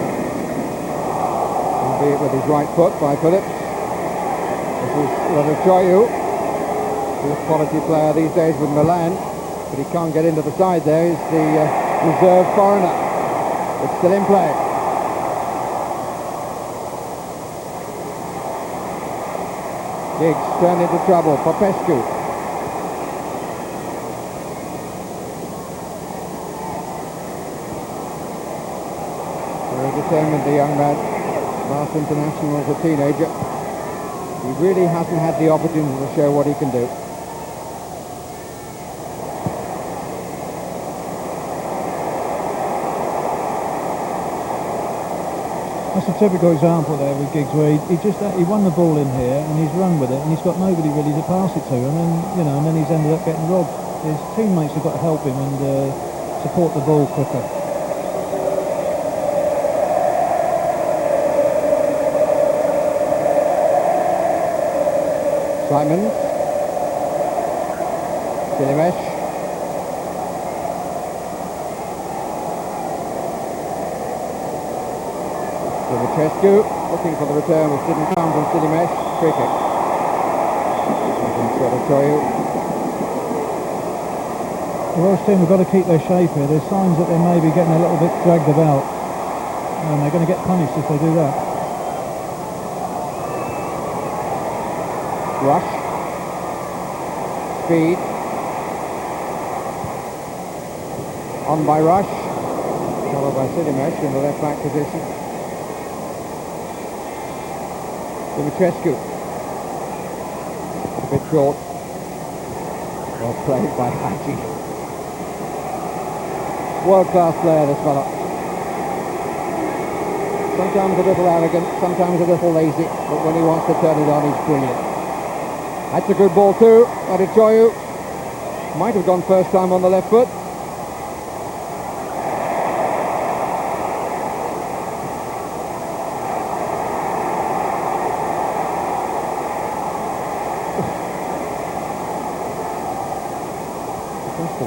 Speaker 1: Albeit with his right foot by Phillips. This is Ravichoyu, who's a quality player these days with Milan. But he can't get into the side there. He's the reserve foreigner. It's still in play. Giggs turned into trouble. Popescu. Very determined, the young man. Last international as a teenager. He really hasn't had the opportunity to show what he can do.
Speaker 2: That's a typical example there with Giggs, where he won the ball in here and he's run with it and he's got nobody really to pass it to, and then he's ended up getting robbed. His teammates have got to help him and support the ball quicker.
Speaker 1: Simons. Silimesh. Dimitrescu looking for the return, which didn't come from Silimesh. Free kick.
Speaker 2: The Welsh team have got to keep their shape here. There's signs that they may be getting a little bit dragged about, and they're going to get punished if they do that.
Speaker 1: Rush. Speed. On by Rush. Followed by Silimesh in the left back position. Dimitrescu. A bit short. Well played by Haji. World-class player, this fella. Sometimes a little arrogant, sometimes a little lazy, but when he wants to turn it on, he's brilliant. That's a good ball too. Adichoyu might have gone first time on the left foot.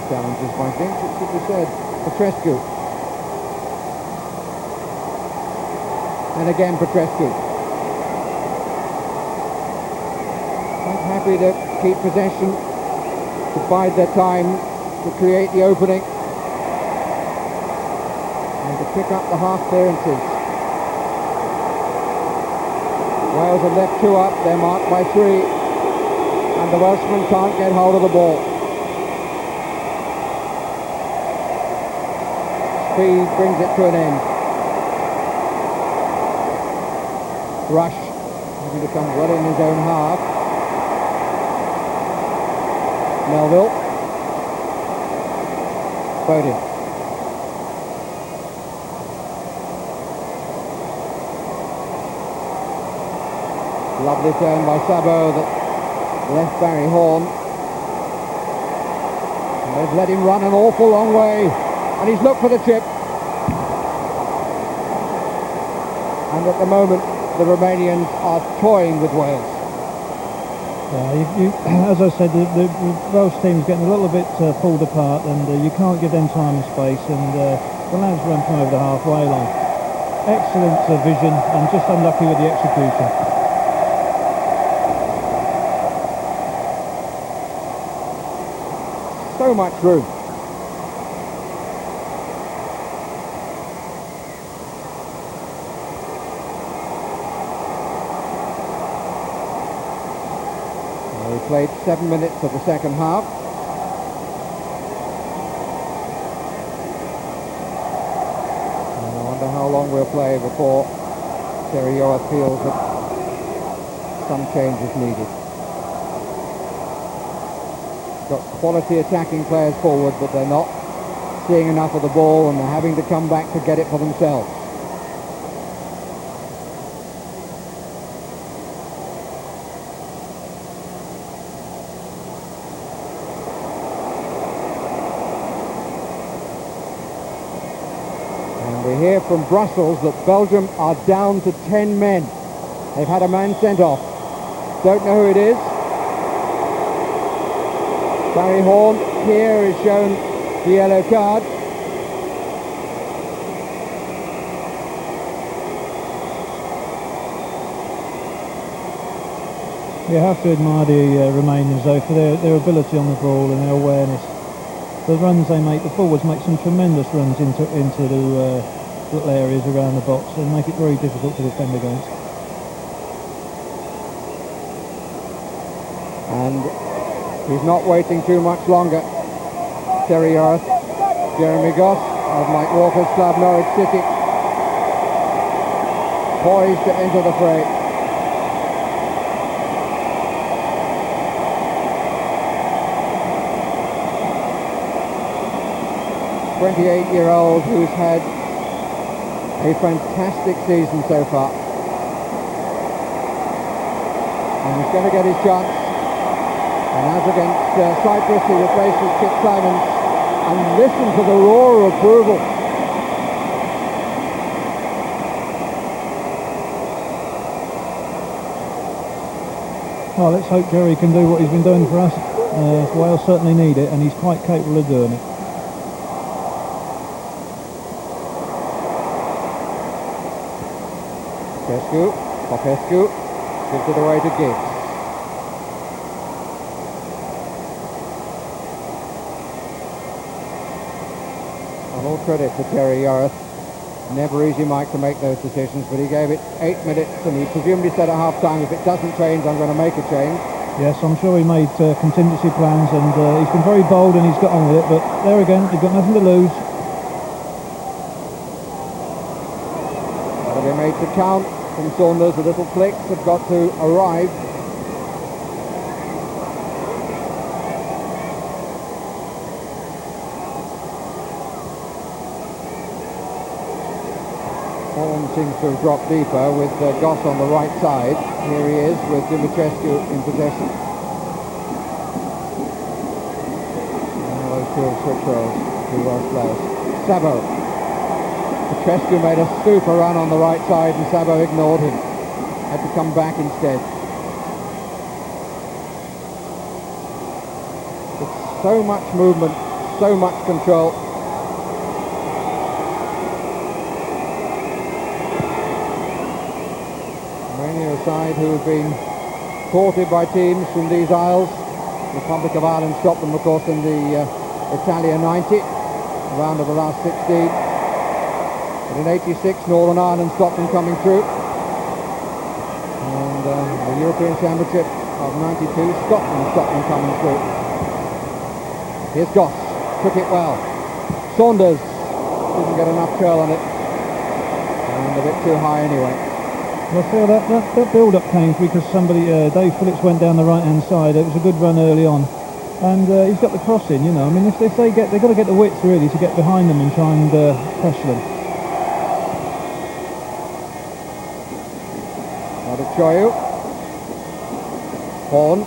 Speaker 1: Challenges by Giggs, it should be said. Petrescu. And again Petrescu. Quite happy to keep possession, to bide their time, to create the opening, and to pick up the half clearances. Wales have left 2 up, they're marked by 3, and the Welshmen can't get hold of the ball. Speed brings it to an end. Rush having to come well in his own half. Melville. Foden. Lovely turn by Sabo that left Barry Horn. And they've let him run an awful long way. And he's looked for the chip. And at the moment, the Romanians are toying with Wales.
Speaker 2: Yeah, as I said, the Welsh team's getting a little bit pulled apart, and you can't give them time and space, and the lads run from over the halfway line. Excellent vision, and just unlucky with the execution.
Speaker 1: So much room. We played 7 minutes of the second half. And I wonder how long we'll play before Terry Yoa feels that some change is needed. Got quality attacking players forward, but they're not seeing enough of the ball, and they're having to come back to get it for themselves. And we hear from Brussels that Belgium are down to 10 men. They've had a man sent off. Don't know who it is. Barry Horn here is shown the yellow card.
Speaker 2: You have to admire the Romanians though for their ability on the ball and their awareness. The runs they make, the forwards make some tremendous runs into the little areas around the box and make it very difficult to defend against.
Speaker 1: And he's not waiting too much longer. Terry Earth, Jeremy Goss of Mike Walker's club, Norwich City, poised to enter the fray. A 28-year-old who's had a fantastic season so far. And he's going to get his chance. And as against Cyprus, he replaces Kit Simons, and listen to the roar of approval.
Speaker 2: Well, let's hope Jerry can do what he's been doing for us. Wales certainly need it, and he's quite capable of doing it.
Speaker 1: Popescu gives it away to Giggs. All credit to Terry Yarth. Never easy, Mike, to make those decisions, but he gave it 8 minutes, and he presumably said at half-time, if it doesn't change, I'm going to make a change.
Speaker 2: Yes, I'm sure he made contingency plans, and he's been very bold and he's got on with it, but there again, he's got nothing to lose.
Speaker 1: That'll be made to count from Saunders. The little flicks have got to arrive. Horn seems to have dropped deeper with Goss on the right side. Here he is with Dumitrescu in possession. Now those two have switch roles, two Welsh players. Sabo. Petrescu made a super run on the right side and Sabo ignored him. Had to come back instead. It's so much movement, so much control. side who have been courted by teams from these isles. The Republic of Ireland stopped them, of course, in the Italia 90, round of the last 16. But in 86, Northern Ireland stopped them coming through. And the European Championship of 92, Scotland stopped them coming through. Here's Goss, took it well. Saunders didn't get enough curl on it. And a bit too high anyway.
Speaker 2: Well, I feel that build-up came because somebody, Dave Phillips, went down the right-hand side. It was a good run early on. And he's got the crossing, you know. I mean, if they've got to get the width really to get behind them and try and pressure them.
Speaker 1: Choyu. Horn.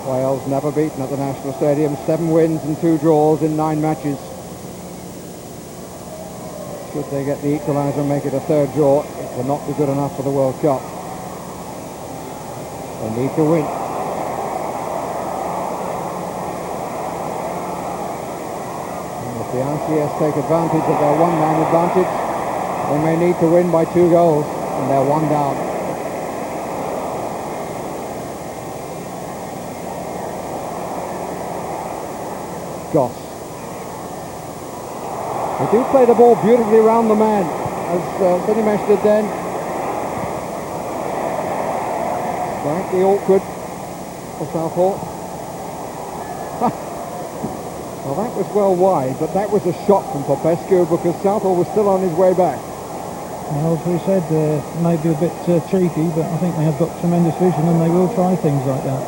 Speaker 1: Wales never beaten at the National Stadium. 7 wins and 2 draws in 9 matches. Should they get the equaliser and make it a 3rd draw, it will not be good enough for the World Cup. They need to win. The RCS take advantage of their 1-man advantage. They may need to win by 2 goals and they're 1 down. Goss. They do play the ball beautifully around the man, as Sinimesh did then. Slightly awkward for Southall. Well, that was well wide, but that was a shot from Popescu because Southall was still on his way back.
Speaker 2: Well, as we said, maybe a bit cheeky, but I think they have got tremendous vision and they will try things like that.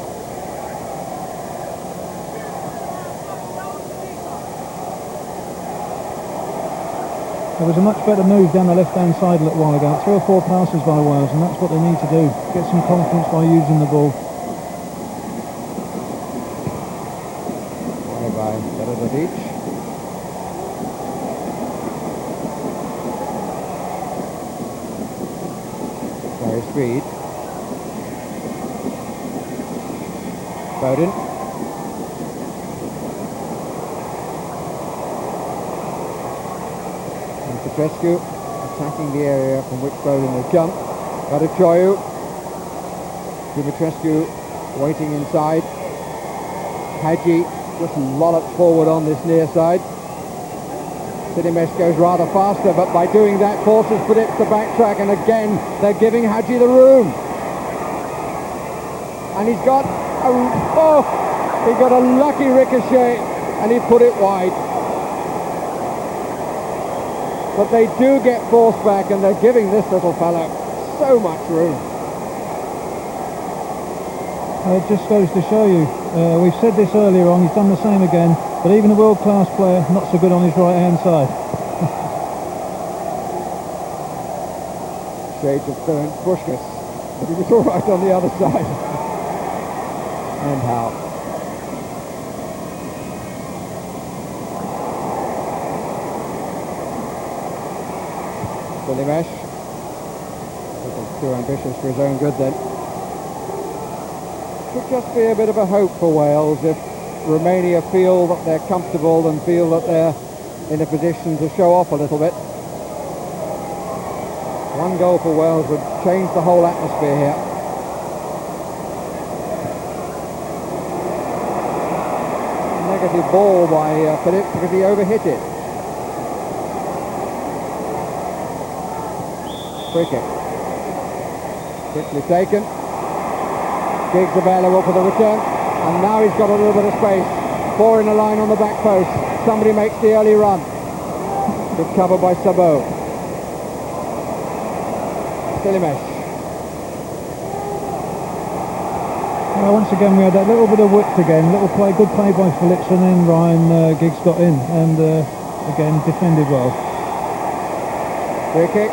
Speaker 2: There was a much better move down the left-hand side a little while ago. 3 or 4 passes by Wales, and that's what they need to do. Get some confidence by using the ball.
Speaker 1: By Partido. Very speed. Bowden. And Petrescu attacking the area from which Bowden had come. Choyu. Petrescu waiting inside. Hadji just lollops forward on this near side. Sinimesh goes rather faster, but by doing that forces Partido to backtrack, and again they're giving Hadji the room. And he got a lucky ricochet and he put it wide. But they do get forced back and they're giving this little fellow so much room.
Speaker 2: It just goes to show you, we've said this earlier on, he's done the same again, but even a world-class player, not so good on his right-hand side.
Speaker 1: Shades of Ferenc Puskas, but he was all right on the other side. And how? Sinimesh, a little too ambitious for his own good then. Could just be a bit of a hope for Wales if Romania feel that they're comfortable and feel that they're in a position to show off a little bit. 1 goal for Wales would change the whole atmosphere here. Negative ball by Partido because he overhit it. Free kick. Quickly taken. Giggs available for the return, and now he's got a little bit of space. 4 in a line on the back post. Somebody makes the early run. Good cover by Sabot. Sinimesh.
Speaker 2: Well, once again we had that little bit of width again, good play by Phillips, and then Ryan Giggs got in and again defended well.
Speaker 1: Free kick.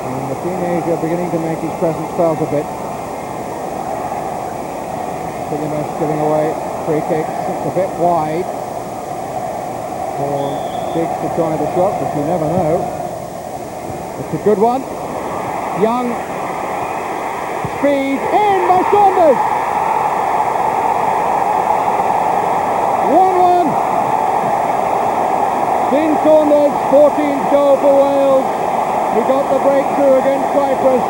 Speaker 1: And the teenager beginning to make his presence felt a bit. Sinimesh giving away free kicks. It's a bit wide for Giggs to try the shot, but you never know. It's a good one. Young. Speed in by Saunders. Saunders, 14th goal for Wales. He got the breakthrough against Cyprus.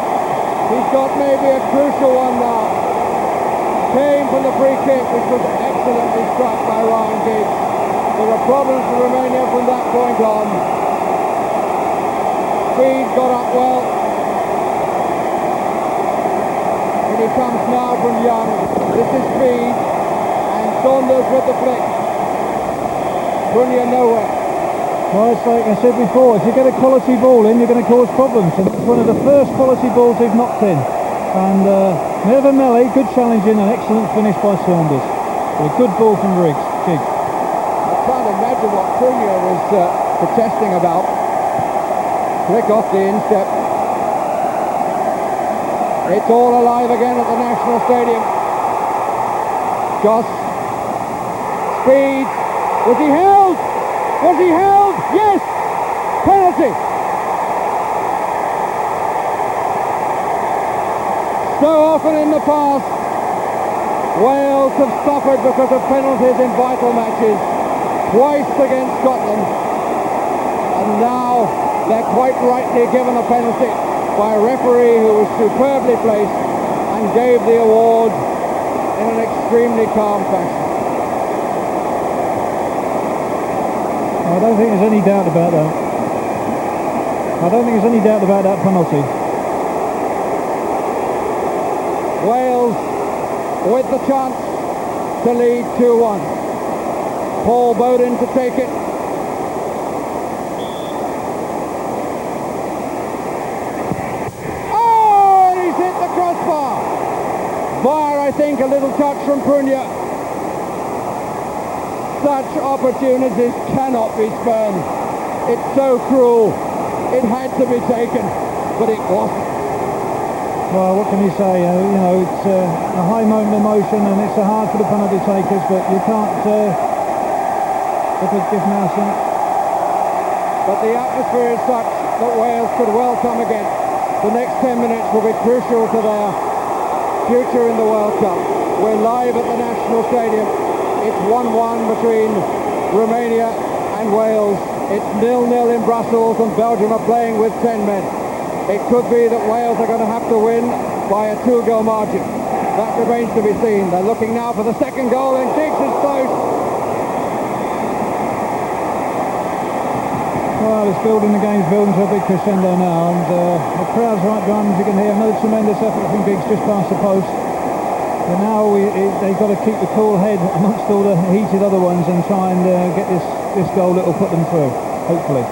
Speaker 1: He's got maybe a crucial one now. Came from the free kick, which was excellently struck by Ryan Giggs. There were problems for Romania from that point on. Speed got up well. And he comes now from Young. This is Speed. And Saunders with the flick. Cunha nowhere.
Speaker 2: Well, it's like I said before, if you get a quality ball in, you're going to cause problems, and it's one of the first quality balls they've knocked in. And never melee, good challenging, and excellent finish by Saunders. A good ball from Giggs.
Speaker 1: I can't imagine what Cunha was protesting about. Flick off the instep. It's all alive again at the National Stadium. Goss. Speed. Was he held? Was he held? Yes! Penalty! So often in the past, Wales have suffered because of penalties in vital matches. Twice against Scotland. And now they're quite rightly given a penalty by a referee who was superbly placed and gave the award in an extremely calm fashion.
Speaker 2: I don't think there's any doubt about that. I don't think there's any doubt about that penalty.
Speaker 1: Wales with the chance to lead 2-1. Paul Bowden to take it. Oh, and he's hit the crossbar. Via, I think, a little touch from Cunha. Such opportunities cannot be spurned. It's so cruel. It had to be taken, but it wasn't.
Speaker 2: Well, what can you say? You know, it's a high moment of emotion, and it's hard for the penalty takers, but you can't give Nelson.
Speaker 1: But the atmosphere is such that Wales could well come again. The next 10 minutes will be crucial to their future in the World Cup. We're live at the National Stadium. It's 1-1 between Romania and Wales. It's 0-0 in Brussels, and Belgium are playing with 10 men. It could be that Wales are going to have to win by a 2-goal margin. That remains to be seen. They're looking now for the second goal, and Giggs is close.
Speaker 2: Well, it's building, the game's building to a big crescendo now, and the crowd's right behind, as you can hear. Another tremendous effort from Giggs just past the post. But now they've got to keep the cool head amongst all the heated other ones and try and get this goal that will put them through, hopefully.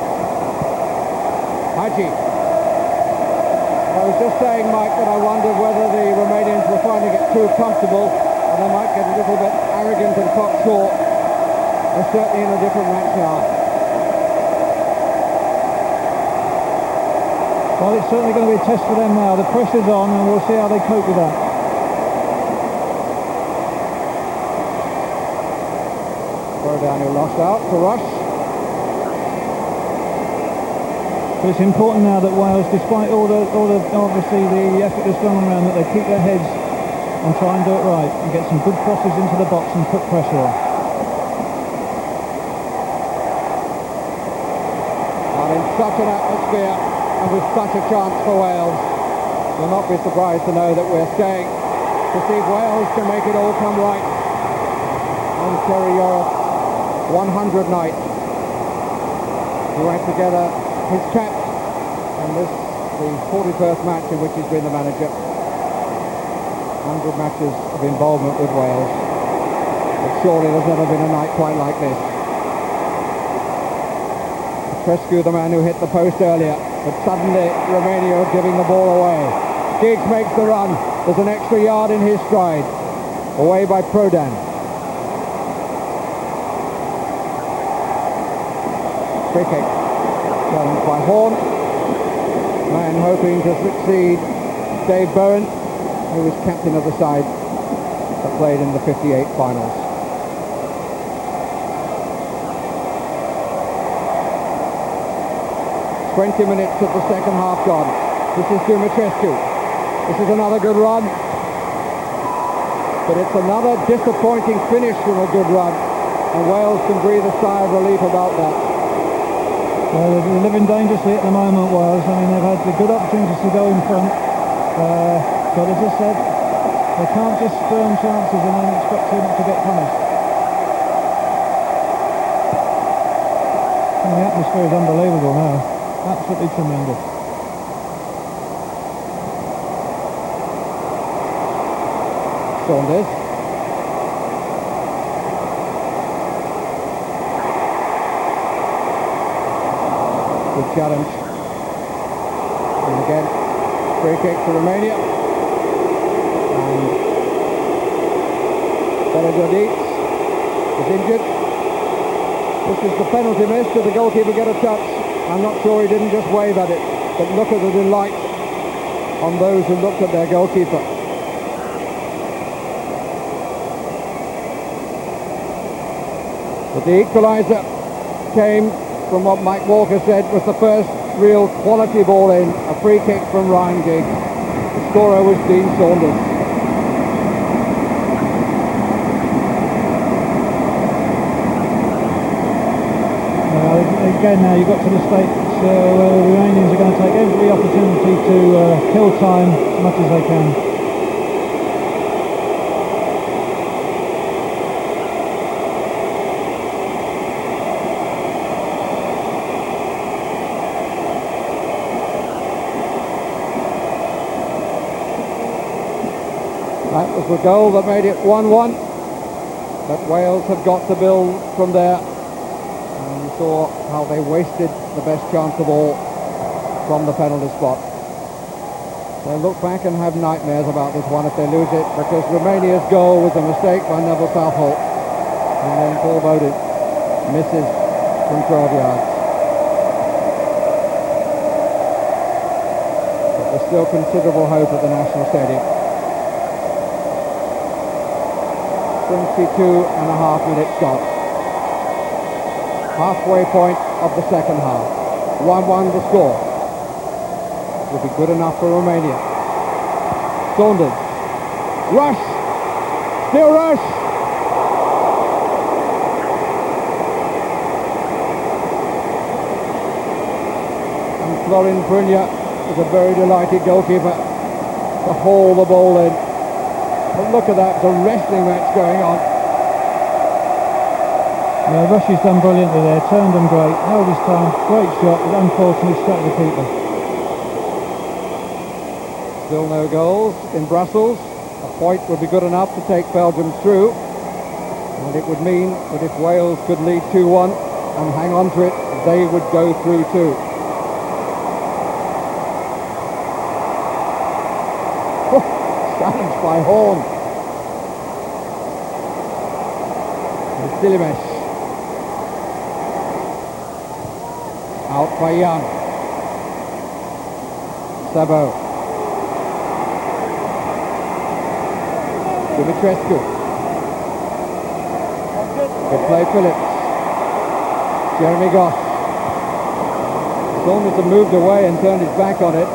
Speaker 1: Haji. I was just saying, Mike, that I wondered whether the Romanians were finding it too comfortable and they might get a little bit arrogant and cocksure. They're certainly in a different match now.
Speaker 2: Well, it's certainly going to be a test for them now. The pressure's on, and we'll see how they cope with that.
Speaker 1: Who lost out to Rush.
Speaker 2: But it's important now that Wales, despite all the obviously the effort that's gone around, that they keep their heads and try and do it right and get some good crosses into the box and put pressure on.
Speaker 1: And in such an atmosphere and with such a chance for Wales, you'll not be surprised to know that we're staying to see if Wales can make it all come right on Terry Yorath's 100 night. He went together his cap and this the 41st match in which he's been the manager. 100 matches of involvement with Wales. But surely there's never been a night quite like this. Petrescu, the man who hit the post earlier, but suddenly Romania are giving the ball away. Giggs makes the run. There's an extra yard in his stride. Away by Prodan. Free kick. Challenged by Horn. Man hoping to succeed Dave Bowen, who was captain of the side that played in the 58 finals. "20 minutes of the second half gone. This is Dumitrescu. This is another good run. But it's another disappointing finish from a good run. And Wales can breathe a sigh of relief about that.
Speaker 2: They're living dangerously at the moment, Wales. I mean, they've had the good opportunities to go in front, but as I said, they can't just spurn chances and then expect too much to get punished. And the atmosphere is unbelievable now, absolutely tremendous.
Speaker 1: Saunders. Good challenge. And again, free kick to Romania. And Partido is injured. This is the penalty miss. Did the goalkeeper get a touch? I'm not sure he didn't just wave at it. But look at the delight on those who looked at their goalkeeper. But the equaliser came from what Mike Walker said was the first real quality ball in, a free kick from Ryan Giggs. The scorer was Dean Saunders.
Speaker 2: Again, now you've got to the stage where the Romanians are going to take every opportunity to kill time as much as they can.
Speaker 1: That was the goal that made it 1-1, but Wales have got to build from there. And you saw how they wasted the best chance of all from the penalty spot. They'll look back and have nightmares about this one if they lose it, because Romania's goal was a mistake by Neville Southall, and then Paul Bowden misses from 12 yards. But there's still considerable hope at the National Stadium. 22.5 minutes gone. Halfway point of the second half. 1-1 the score. Will be good enough for Romania. Saunders. Rush! Still rush! And Florin Prunia is a very delighted goalkeeper to haul the ball in. But look at that, the wrestling match going on.
Speaker 2: Yeah, Rush's done brilliantly there, turned them great, held his time, great shot, but unfortunately struck the keeper.
Speaker 1: Still no goals in Brussels. A point would be good enough to take Belgium through. And it would mean that if Wales could lead 2-1 and hang on to it, they would go through too. Challenged by Horn. Decisive. Out by Young. Sabo. Dimitrescu. Good play, Phillips. Jeremy Goss. Saunders had moved away and turned his back on it.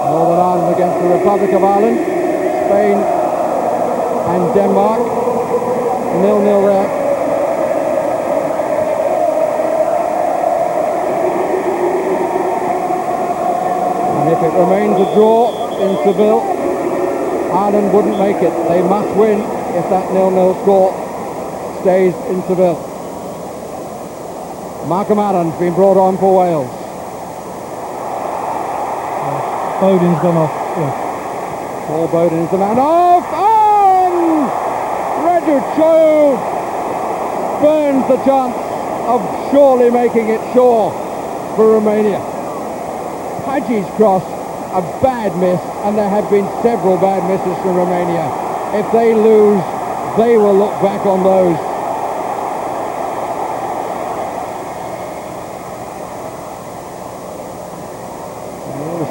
Speaker 1: Northern Ireland against the Republic of Ireland. Spain and Denmark. 0-0 there. And if it remains a draw in Seville, Ireland wouldn't make it. They must win if that 0-0 score stays in Seville. Malcolm Allen's been brought on for Wales.
Speaker 2: Bowden's gone off. Yeah.
Speaker 1: Paul Bowden is the man off, and Reducho burns the chance of surely making it sure for Romania. Hadji's cross, a bad miss, and there have been several bad misses from Romania. If they lose, they will look back on those.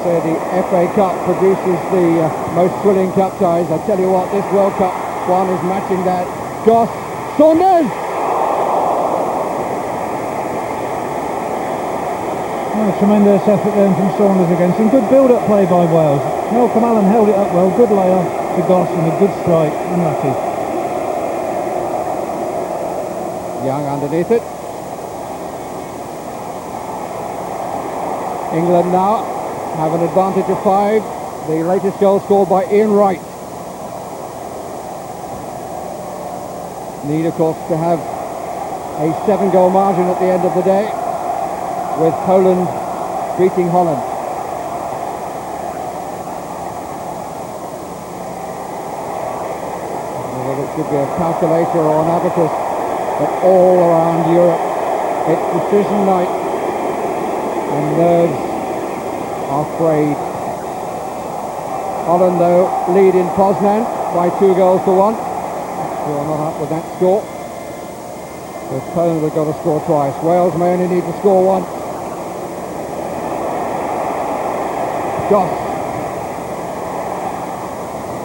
Speaker 1: Say the FA Cup produces the most thrilling cup ties. I tell you what, this World Cup one is matching that. Goss, Saunders!
Speaker 2: Oh, tremendous effort then from Saunders again. Some good build-up play by Wales. Malcolm Allen held it up well. Good layer to Goss and a good strike. Unlucky.
Speaker 1: Young underneath it. England now have an advantage of 5. The latest goal scored by Ian Wright. Need, of course, to have a 7-goal margin at the end of the day, with Poland beating Holland. Whether it should be a calculator or an abacus, but all around Europe it's decision night and nerves are frayed. Holland, though, lead in Poznan by 2-1. Still not up with that score. But Poland have got to score twice. Wales may only need to score once. Goss.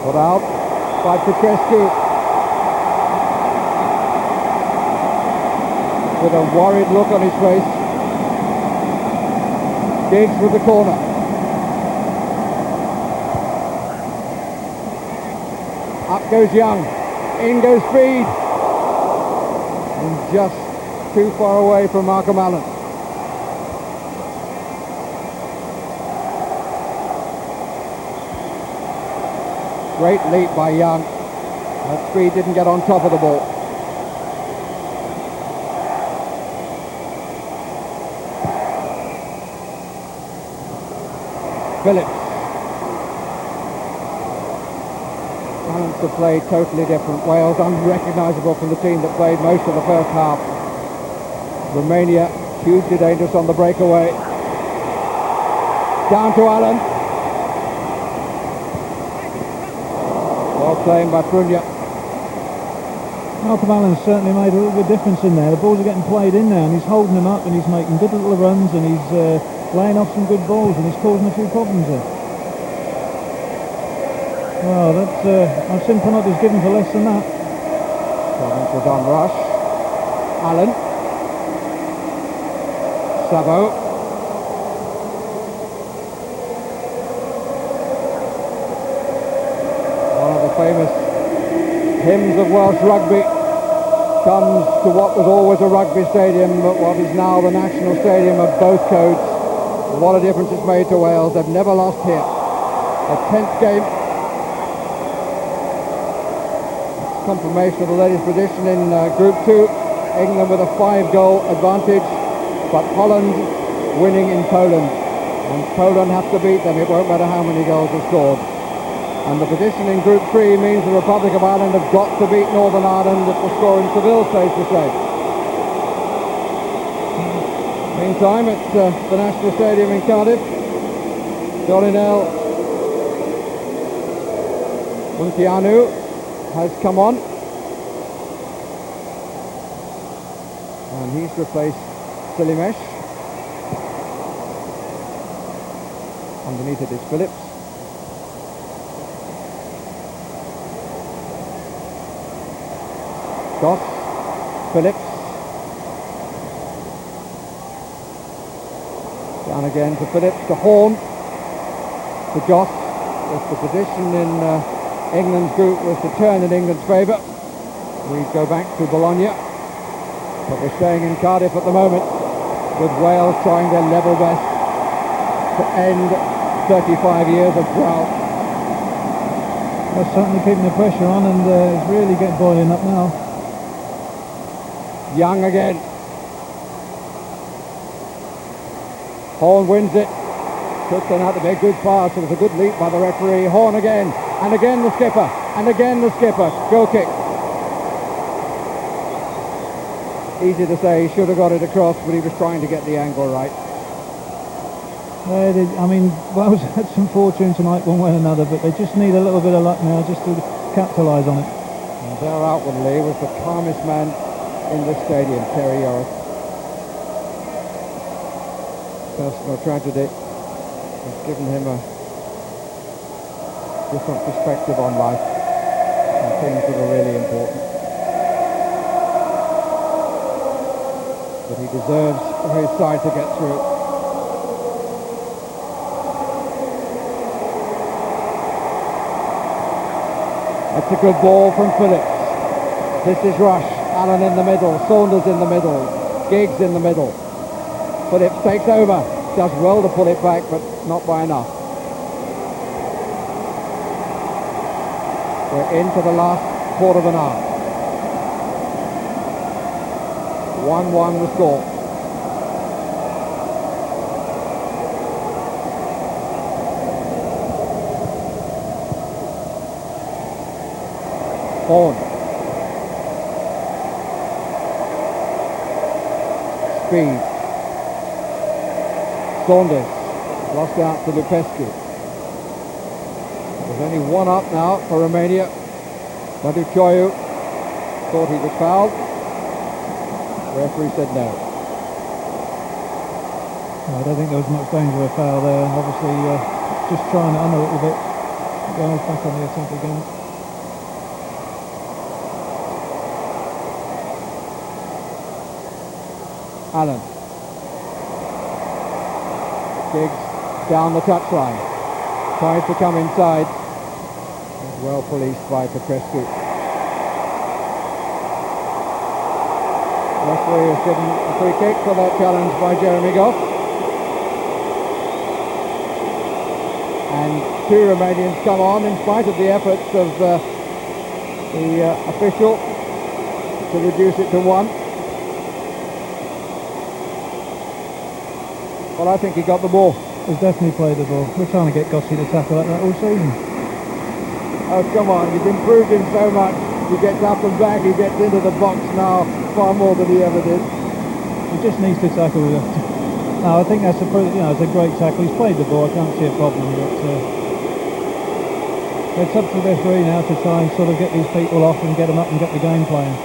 Speaker 1: Put out by Petrescu. With a worried look on his face. Giggs with the corner. Up goes Young. In goes Speed. And just too far away from Malcolm Allen. Great leap by Young. But Speed didn't get on top of the ball. Phillips. Balance of play totally different. Wales unrecognisable from the team that played most of the first half. Romania hugely dangerous on the breakaway. Down to Allen. Well played by Prunia.
Speaker 2: Malcolm Allen's certainly made a little bit of difference in there. The balls are getting played in now and he's holding them up and he's making good little runs and he's laying off some good balls and he's causing a few problems there. Well, that's I'm simply not just given for less than that.
Speaker 1: Province was on rush. Allen. Sabo. One of the famous hymns of Welsh rugby comes to what was always a rugby stadium, but what is now the national stadium of both codes. What a difference it's made to Wales. They've never lost here. A 10th game. Confirmation of the latest position in Group 2. England with a 5-goal advantage, but Holland winning in Poland. And Poland have to beat them. It won't matter how many goals are scored. And the position in Group 3 means the Republic of Ireland have got to beat Northern Ireland if the score in Seville stays the same. Meantime, at the National Stadium in Cardiff, Dolinel Muntianu has come on. And he's replaced Silimesh. Underneath it is Phillips. Goss, Phillips. Down again to Phillips, to Horn, to Goss. If the position in England's group was to turn in England's favour, we'd go back to Bologna. But we're staying in Cardiff at the moment, with Wales trying their level best to end 35 years of drought.
Speaker 2: They're certainly keeping the pressure on and it's really getting boiling up now.
Speaker 1: Young again. Horn wins it. Could turn out to be a good pass. It was a good leap by the referee. Horn again. And again the skipper. And again the skipper. Goal kick. Easy to say, he should have got it across, but he was trying to get the angle right.
Speaker 2: I mean, Wales had some fortune tonight one way or another, but they just need a little bit of luck now just to capitalise on it.
Speaker 1: And there outwardly was the calmest man in the stadium, Terry Yoris. Personal tragedy has given him a different perspective on life and things that are really important. But he deserves for his side to get through. That's a good ball from Phillips. This is Rush. Allen in the middle, Saunders in the middle, Giggs in the middle. Phillips takes over. Does well to pull it back, but not by enough. We're into the last quarter of an hour. 1-1 the score. Horn. Speed. Saunders. Lost out to Lupescu. There's only one up now for Romania. Maduchoiu thought he was fouled. The referee said no.
Speaker 2: I don't think there was much danger of foul there. Obviously, just trying it on a little bit. Goes back on the attack again.
Speaker 1: Allen. Giggs down the touchline. Tries to come inside. Well policed by Petrescu. Referee has given a free kick for that challenge by Jeremy Goff. And two Romanians come on in spite of the efforts of the official to reduce it to one. Well, I think he got the ball.
Speaker 2: He's definitely played the ball. We're trying to get Gossi to tackle like that all season.
Speaker 1: Oh, come on, you've improved him so much. He gets up and back, he gets into the box now far more than he ever did.
Speaker 2: He just needs to tackle with it. No, I think that's a it's a great tackle. He's played the ball, I can't see a problem, but it's up to the referee now to try and sort of get these people off and get them up and get the game playing.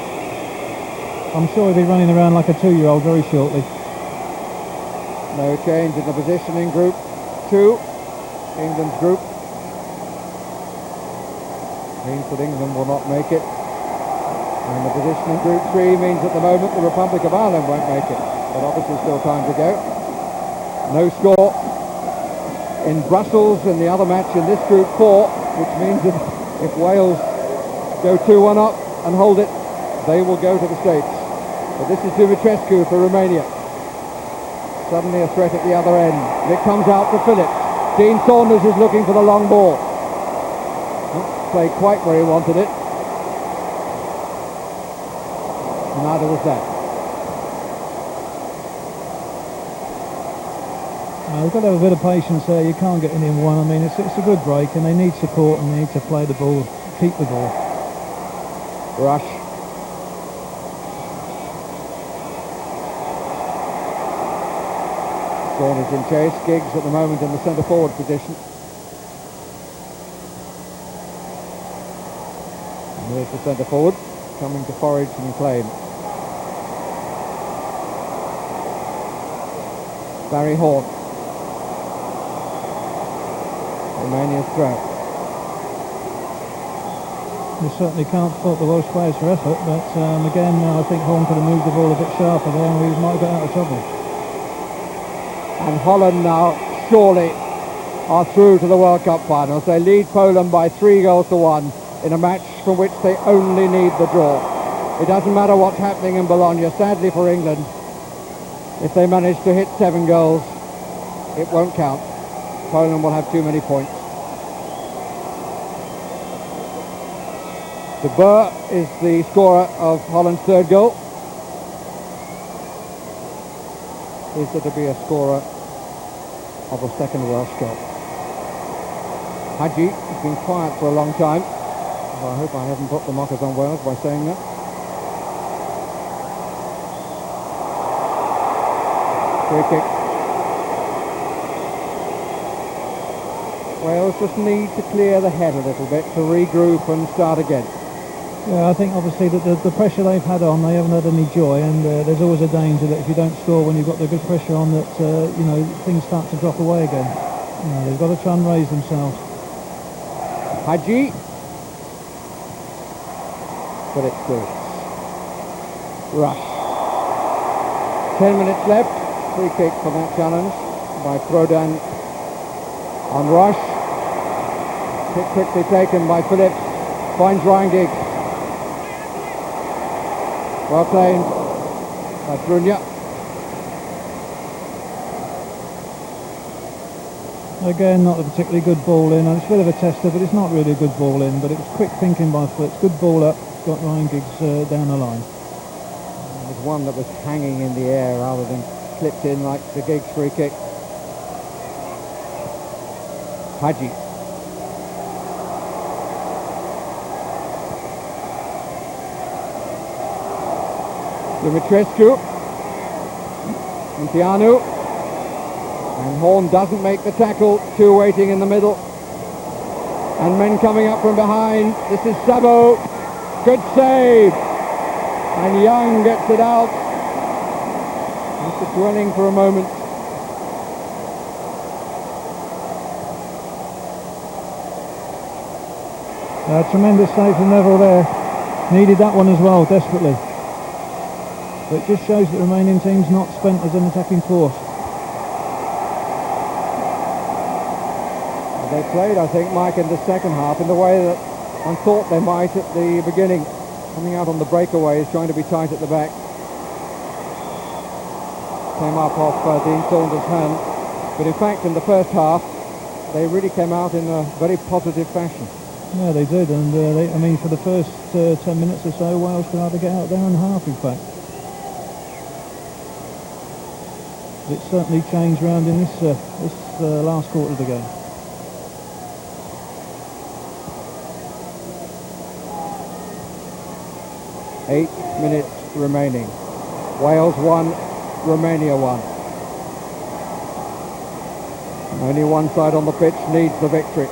Speaker 2: I'm sure he'll be running around like a 2-year-old very shortly.
Speaker 1: No change in the position in Group 2, England's group. Means that England will not make it. And the position in Group 3 means at the moment the Republic of Ireland won't make it. But obviously still time to go. No score in Brussels in the other match in this Group 4, which means that if Wales go 2-1 up and hold it, they will go to the States. But this is Dumitrescu for Romania. Suddenly a threat at the other end. It comes out to Phillips. Dean Saunders is looking for the long ball. Not played quite where he wanted it. Neither was that.
Speaker 2: We've got to have a bit of patience there. You can't get in one. I mean, it's a good break, and they need support and they need to play the ball, keep the ball.
Speaker 1: Rush. Saunders in chase. Giggs at the moment in the centre forward position. And there's the centre forward coming to forage and claim. Barry Horn. Romania's throw.
Speaker 2: You certainly can't fault the Welsh players for effort, but again, I think Horn could have moved the ball a bit sharper there and we might have got out of trouble.
Speaker 1: And Holland now surely are through to the World Cup finals. They lead Poland by 3-1 in a match from which they only need the draw. It doesn't matter what's happening in Bologna. Sadly for England, if they manage to hit 7 goals, it won't count. Poland will have too many points. De Boer is the scorer of Holland's third goal. Is there to be a scorer of a second Welsh goal? Hadji has been quiet for a long time. Well, I hope I haven't put the mockers on Wales by saying that. Free kick. Wales just need to clear the head a little bit to regroup and start again.
Speaker 2: Yeah, I think obviously that the pressure they've had on, they haven't had any joy, and there's always a danger that if you don't score when you've got the good pressure on, that things start to drop away again. They've got to try and raise themselves.
Speaker 1: Hadji. But it's good. Rush. 10 minutes left. Free kick for that challenge by Prodan on Rush. Kick quickly taken by Phillips. finds Ryan Giggs. Well played by Brunia.
Speaker 2: Again, not a particularly good ball in, and it's a bit of a tester, but it's not really a good ball in, but it was quick thinking by Fritz. Good ball up, got Ryan Giggs down the line.
Speaker 1: It was one that was hanging in the air rather than slipped in like the Giggs free kick. Hadji. Dumitrescu. Munteanu. And Horn doesn't make the tackle, two waiting in the middle. And men coming up from behind. This is Sabo. Good save. And Young gets it out. After dwelling for a moment.
Speaker 2: Tremendous save from Neville there. Needed that one as well, desperately. But it just shows that the Romanian team's not spent as an attacking force.
Speaker 1: They played, I think, Mike, in the second half in the way that I thought they might at the beginning. Coming out on the breakaways, trying to be tight at the back. Came up off Dean Saunders' hand. But in fact, in the first half, they really came out in a very positive fashion.
Speaker 2: Yeah, they did, and I mean, for the first 10 minutes or so, Wales could hardly get out there in half, in fact. It certainly changed round in this last quarter of the game.
Speaker 1: Eight minutes remaining. Wales 1, Romania 1. Only one side on the pitch needs the victory.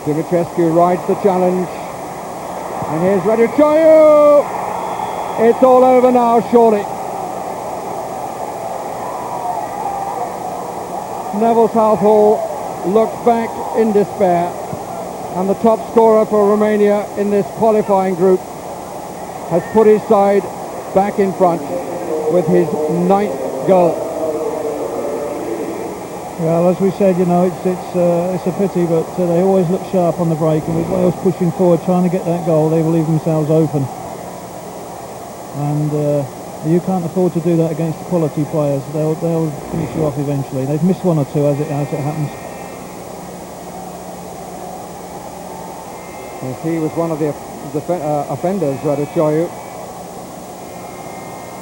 Speaker 1: Dumitrescu rides the challenge. And here's Raducoiu! It's all over now, surely. Neville Southall looks back in despair. And the top scorer for Romania in this qualifying group has put his side back in front with his 9th goal.
Speaker 2: Well, as we said, you know, it's a pity, but they always look sharp on the break, and with Wales pushing forward, trying to get that goal, they will leave themselves open. And you can't afford to do that against the quality players. They'll finish you off eventually. They've missed one or two as it happens.
Speaker 1: Yes, he was one of the offenders, Raducoiu.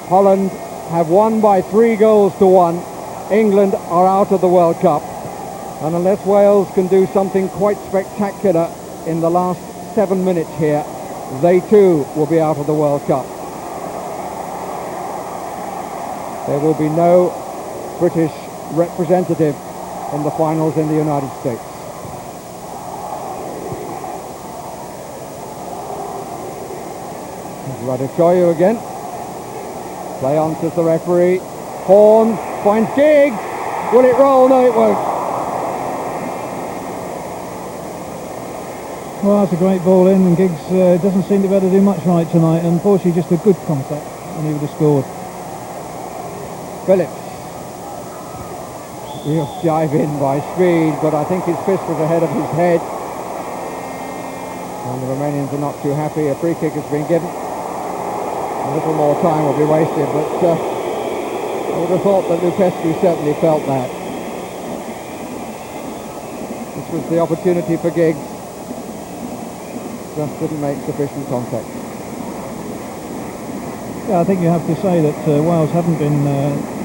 Speaker 1: Holland have won by 3-1. England are out of the World Cup, and unless Wales can do something quite spectacular in the last 7 minutes here, they too will be out of the World Cup. There will be no British representative in the finals in the United States. Raducoiu again. Play on to the referee. Horn finds Giggs. Will it roll? No, it won't.
Speaker 2: Well, that's a great ball in, and Giggs doesn't seem to be able to do much right tonight. Unfortunately, just a good contact, and he would have scored.
Speaker 1: Phillips. He'll dive in by speed, but I think his fist was ahead of his head. And the Romanians are not too happy. A free kick has been given. A little more time will be wasted, but I would have thought that Lupescu certainly felt that. This was the opportunity for Giggs. Just didn't make sufficient contact.
Speaker 2: Yeah, I think you have to say that Wales haven't been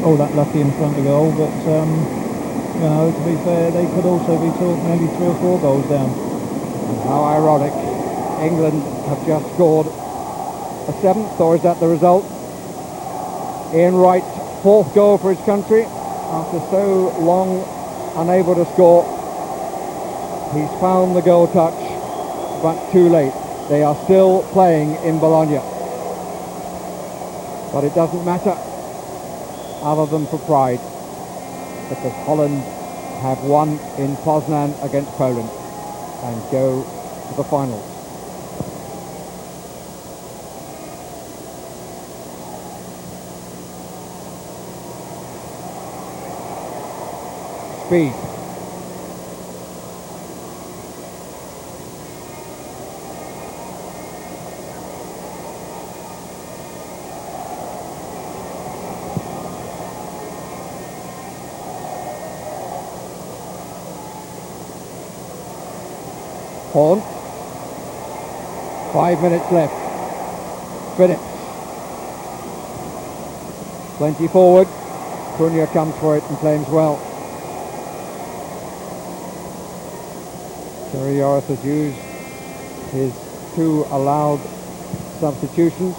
Speaker 2: all that lucky in front of goal, but you know, to be fair, they could also be talking maybe 3 or 4 goals down.
Speaker 1: And how ironic. England have just scored a 7th, or is that the result? Ian Wright's 4th goal for his country after so long unable to score. He's found the goal touch, but too late. They are still playing in Bologna. But it doesn't matter other than for pride, because Holland have won in Poznan against Poland and go to the finals. Speed. Horn. 5 minutes left. Phillips. Plenty forward. Cunha comes for it and claims well. Terry Yoris has used his 2 allowed substitutions.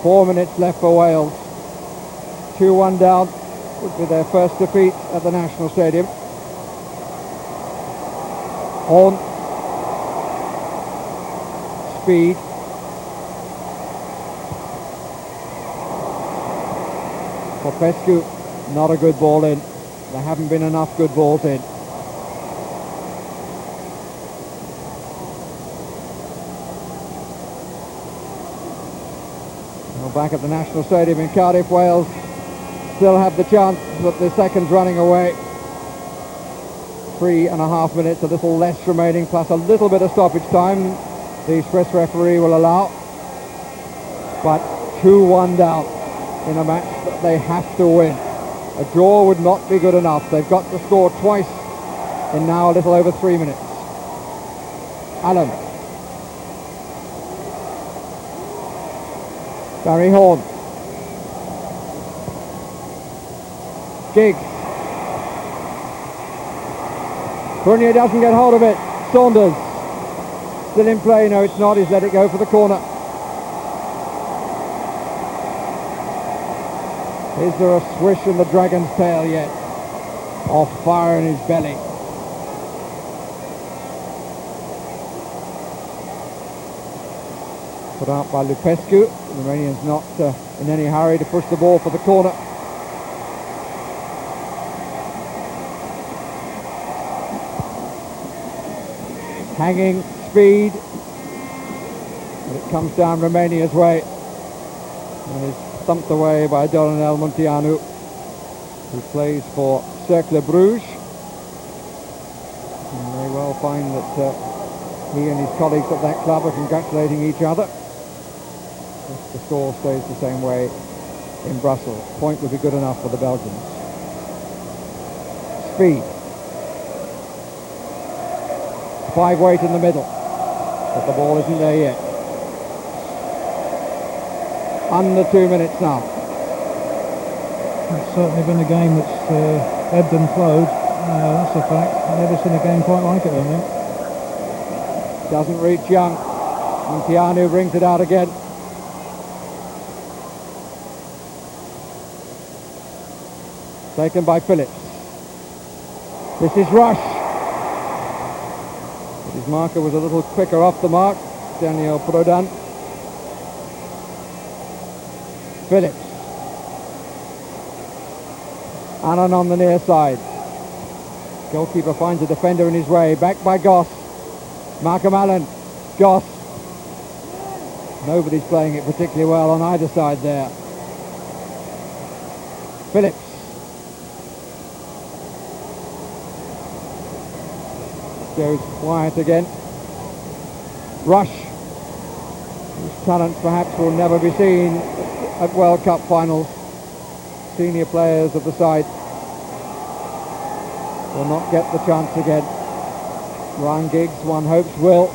Speaker 1: Four minutes left for Wales. 2-1 down. Would be their first defeat at the National Stadium. Horn. Speed. Popescu, not a good ball in. There haven't been enough good balls in. Well, back at the National Stadium in Cardiff, Wales still have the chance, but the seconds running away. 3.5 minutes, a little less remaining, plus a little bit of stoppage time the Swiss referee will allow. But 2-1 down in a match that they have to win. A draw would not be good enough. They've got to score twice in now a little over 3 minutes. Allen. Barry Horn. Giggs. Cunha doesn't get hold of it. Saunders. Still in play. No, it's not. He's let it go for the corner. Is there a swish in the dragon's tail yet? Or fire in his belly? Put out by Lupescu. The Romanian's not in any hurry to push the ball for the corner. Hanging speed. But it comes down Romania's way. And is thumped away by Donel Munteanu, who plays for Cercle Bruges. And they well find that he and his colleagues at that club are congratulating each other. If the score stays the same way in Brussels, point would be good enough for the Belgians. Speed. 5 weight in the middle, but the ball isn't there yet. Under 2 minutes now.
Speaker 2: It's certainly been a game that's ebbed and flowed. That's a fact. I've never seen a game quite like it, I think.
Speaker 1: Doesn't reach Young. Munteanu brings it out again. Taken by Phillips. This is Rush. But his marker was a little quicker off the mark. Daniel Prodan. Phillips. Annan on the near side. Goalkeeper finds a defender in his way. Back by Goss. Malcolm Allen. Goss. Nobody's playing it particularly well on either side there. Phillips. Goes quiet again. Rush, whose talents perhaps will never be seen at World Cup finals. Senior players of the side will not get the chance again. Ryan Giggs, one hopes, will.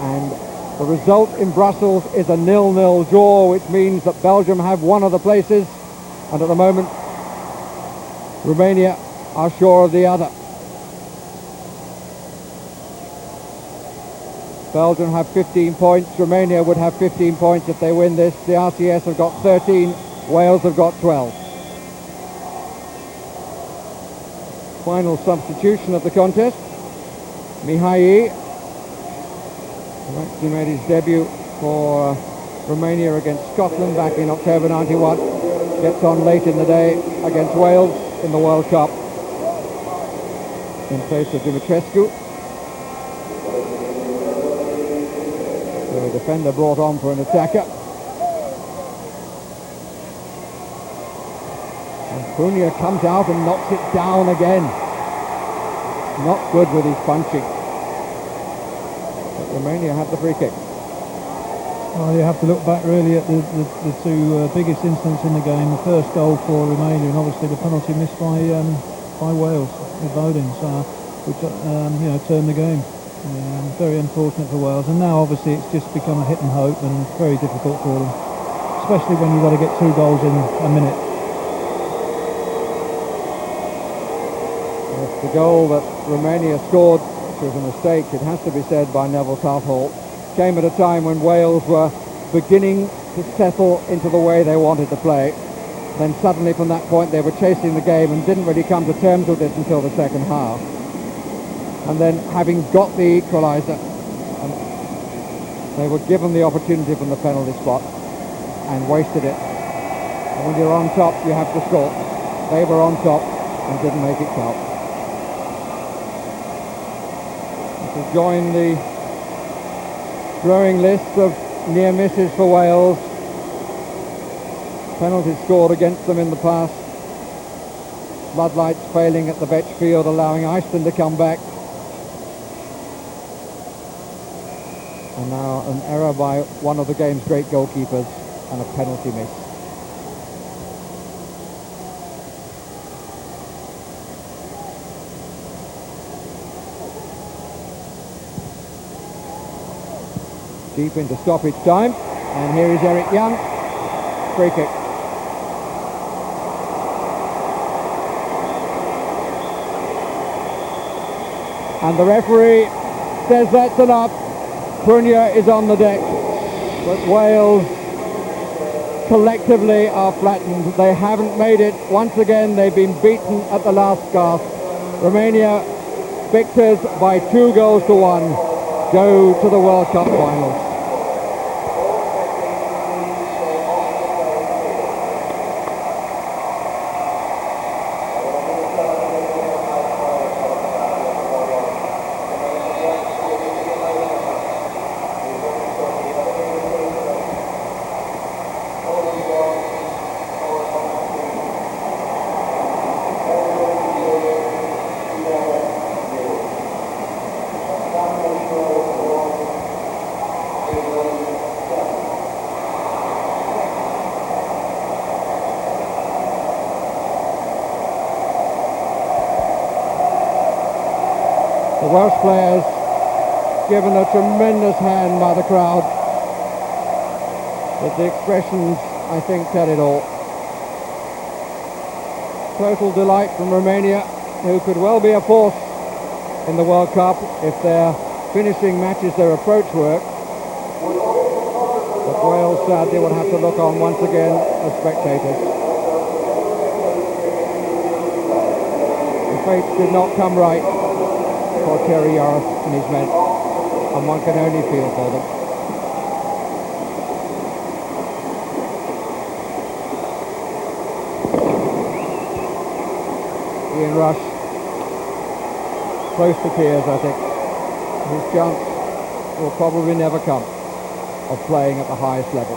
Speaker 1: And the result in Brussels is a 0-0 draw, which means that Belgium have one of the places, and at the moment Romania are sure of the other. Belgium have 15 points. Romania would have 15 points if they win this. The RCS have got 13. Wales have got 12. Final substitution of the contest. Mihai, who actually made his debut for Romania against Scotland back in October 91, gets on late in the day against Wales in the World Cup in place of Dumitrescu. So a defender brought on for an attacker. And Cunha comes out and knocks it down again. not good with his punching. But Romania had the free kick.
Speaker 2: Well, you have to look back really at the two biggest incidents in the game. The first goal for Romania, and obviously the penalty missed by Wales with Bodin, which turned the game. Very unfortunate for Wales, and now obviously it's just become a hit and hope, and very difficult for them, especially when you've got to get 2 goals in a minute.
Speaker 1: Yes, the goal that Romania scored, which was a mistake, it has to be said, by Neville Southall, came at a time when Wales were beginning to settle into the way they wanted to play. Then suddenly from that point they were chasing the game and didn't really come to terms with it until the second half. And then having got the equaliser, they were given the opportunity from the penalty spot and wasted it. And when you're on top you have to score. They were on top and didn't make it count. To join the growing list of near misses for Wales. Penalties scored against them in the past. Floodlights failing at the Vetch Field, allowing Iceland to come back. And now an error by one of the game's great goalkeepers and a penalty miss. Deep into stoppage time, and here is Eric Young, free kick. And the referee says that's enough. Cunha is on the deck, but Wales collectively are flattened. They haven't made it. Once again, they've been beaten at the last gasp. Romania, victors by 2-1, go to the World Cup finals. The Welsh players given a tremendous hand by the crowd, but the expressions, I think, tell it all. Total delight from Romania, who could well be a force in the World Cup if their finishing matches their approach work. But Wales sadly will have to look on once again as spectators. The fates did not come right for Terry Yarth and his men, and one can only feel for them. Ian Rush, close to tears, I think. His chance will probably never come of playing at the highest level.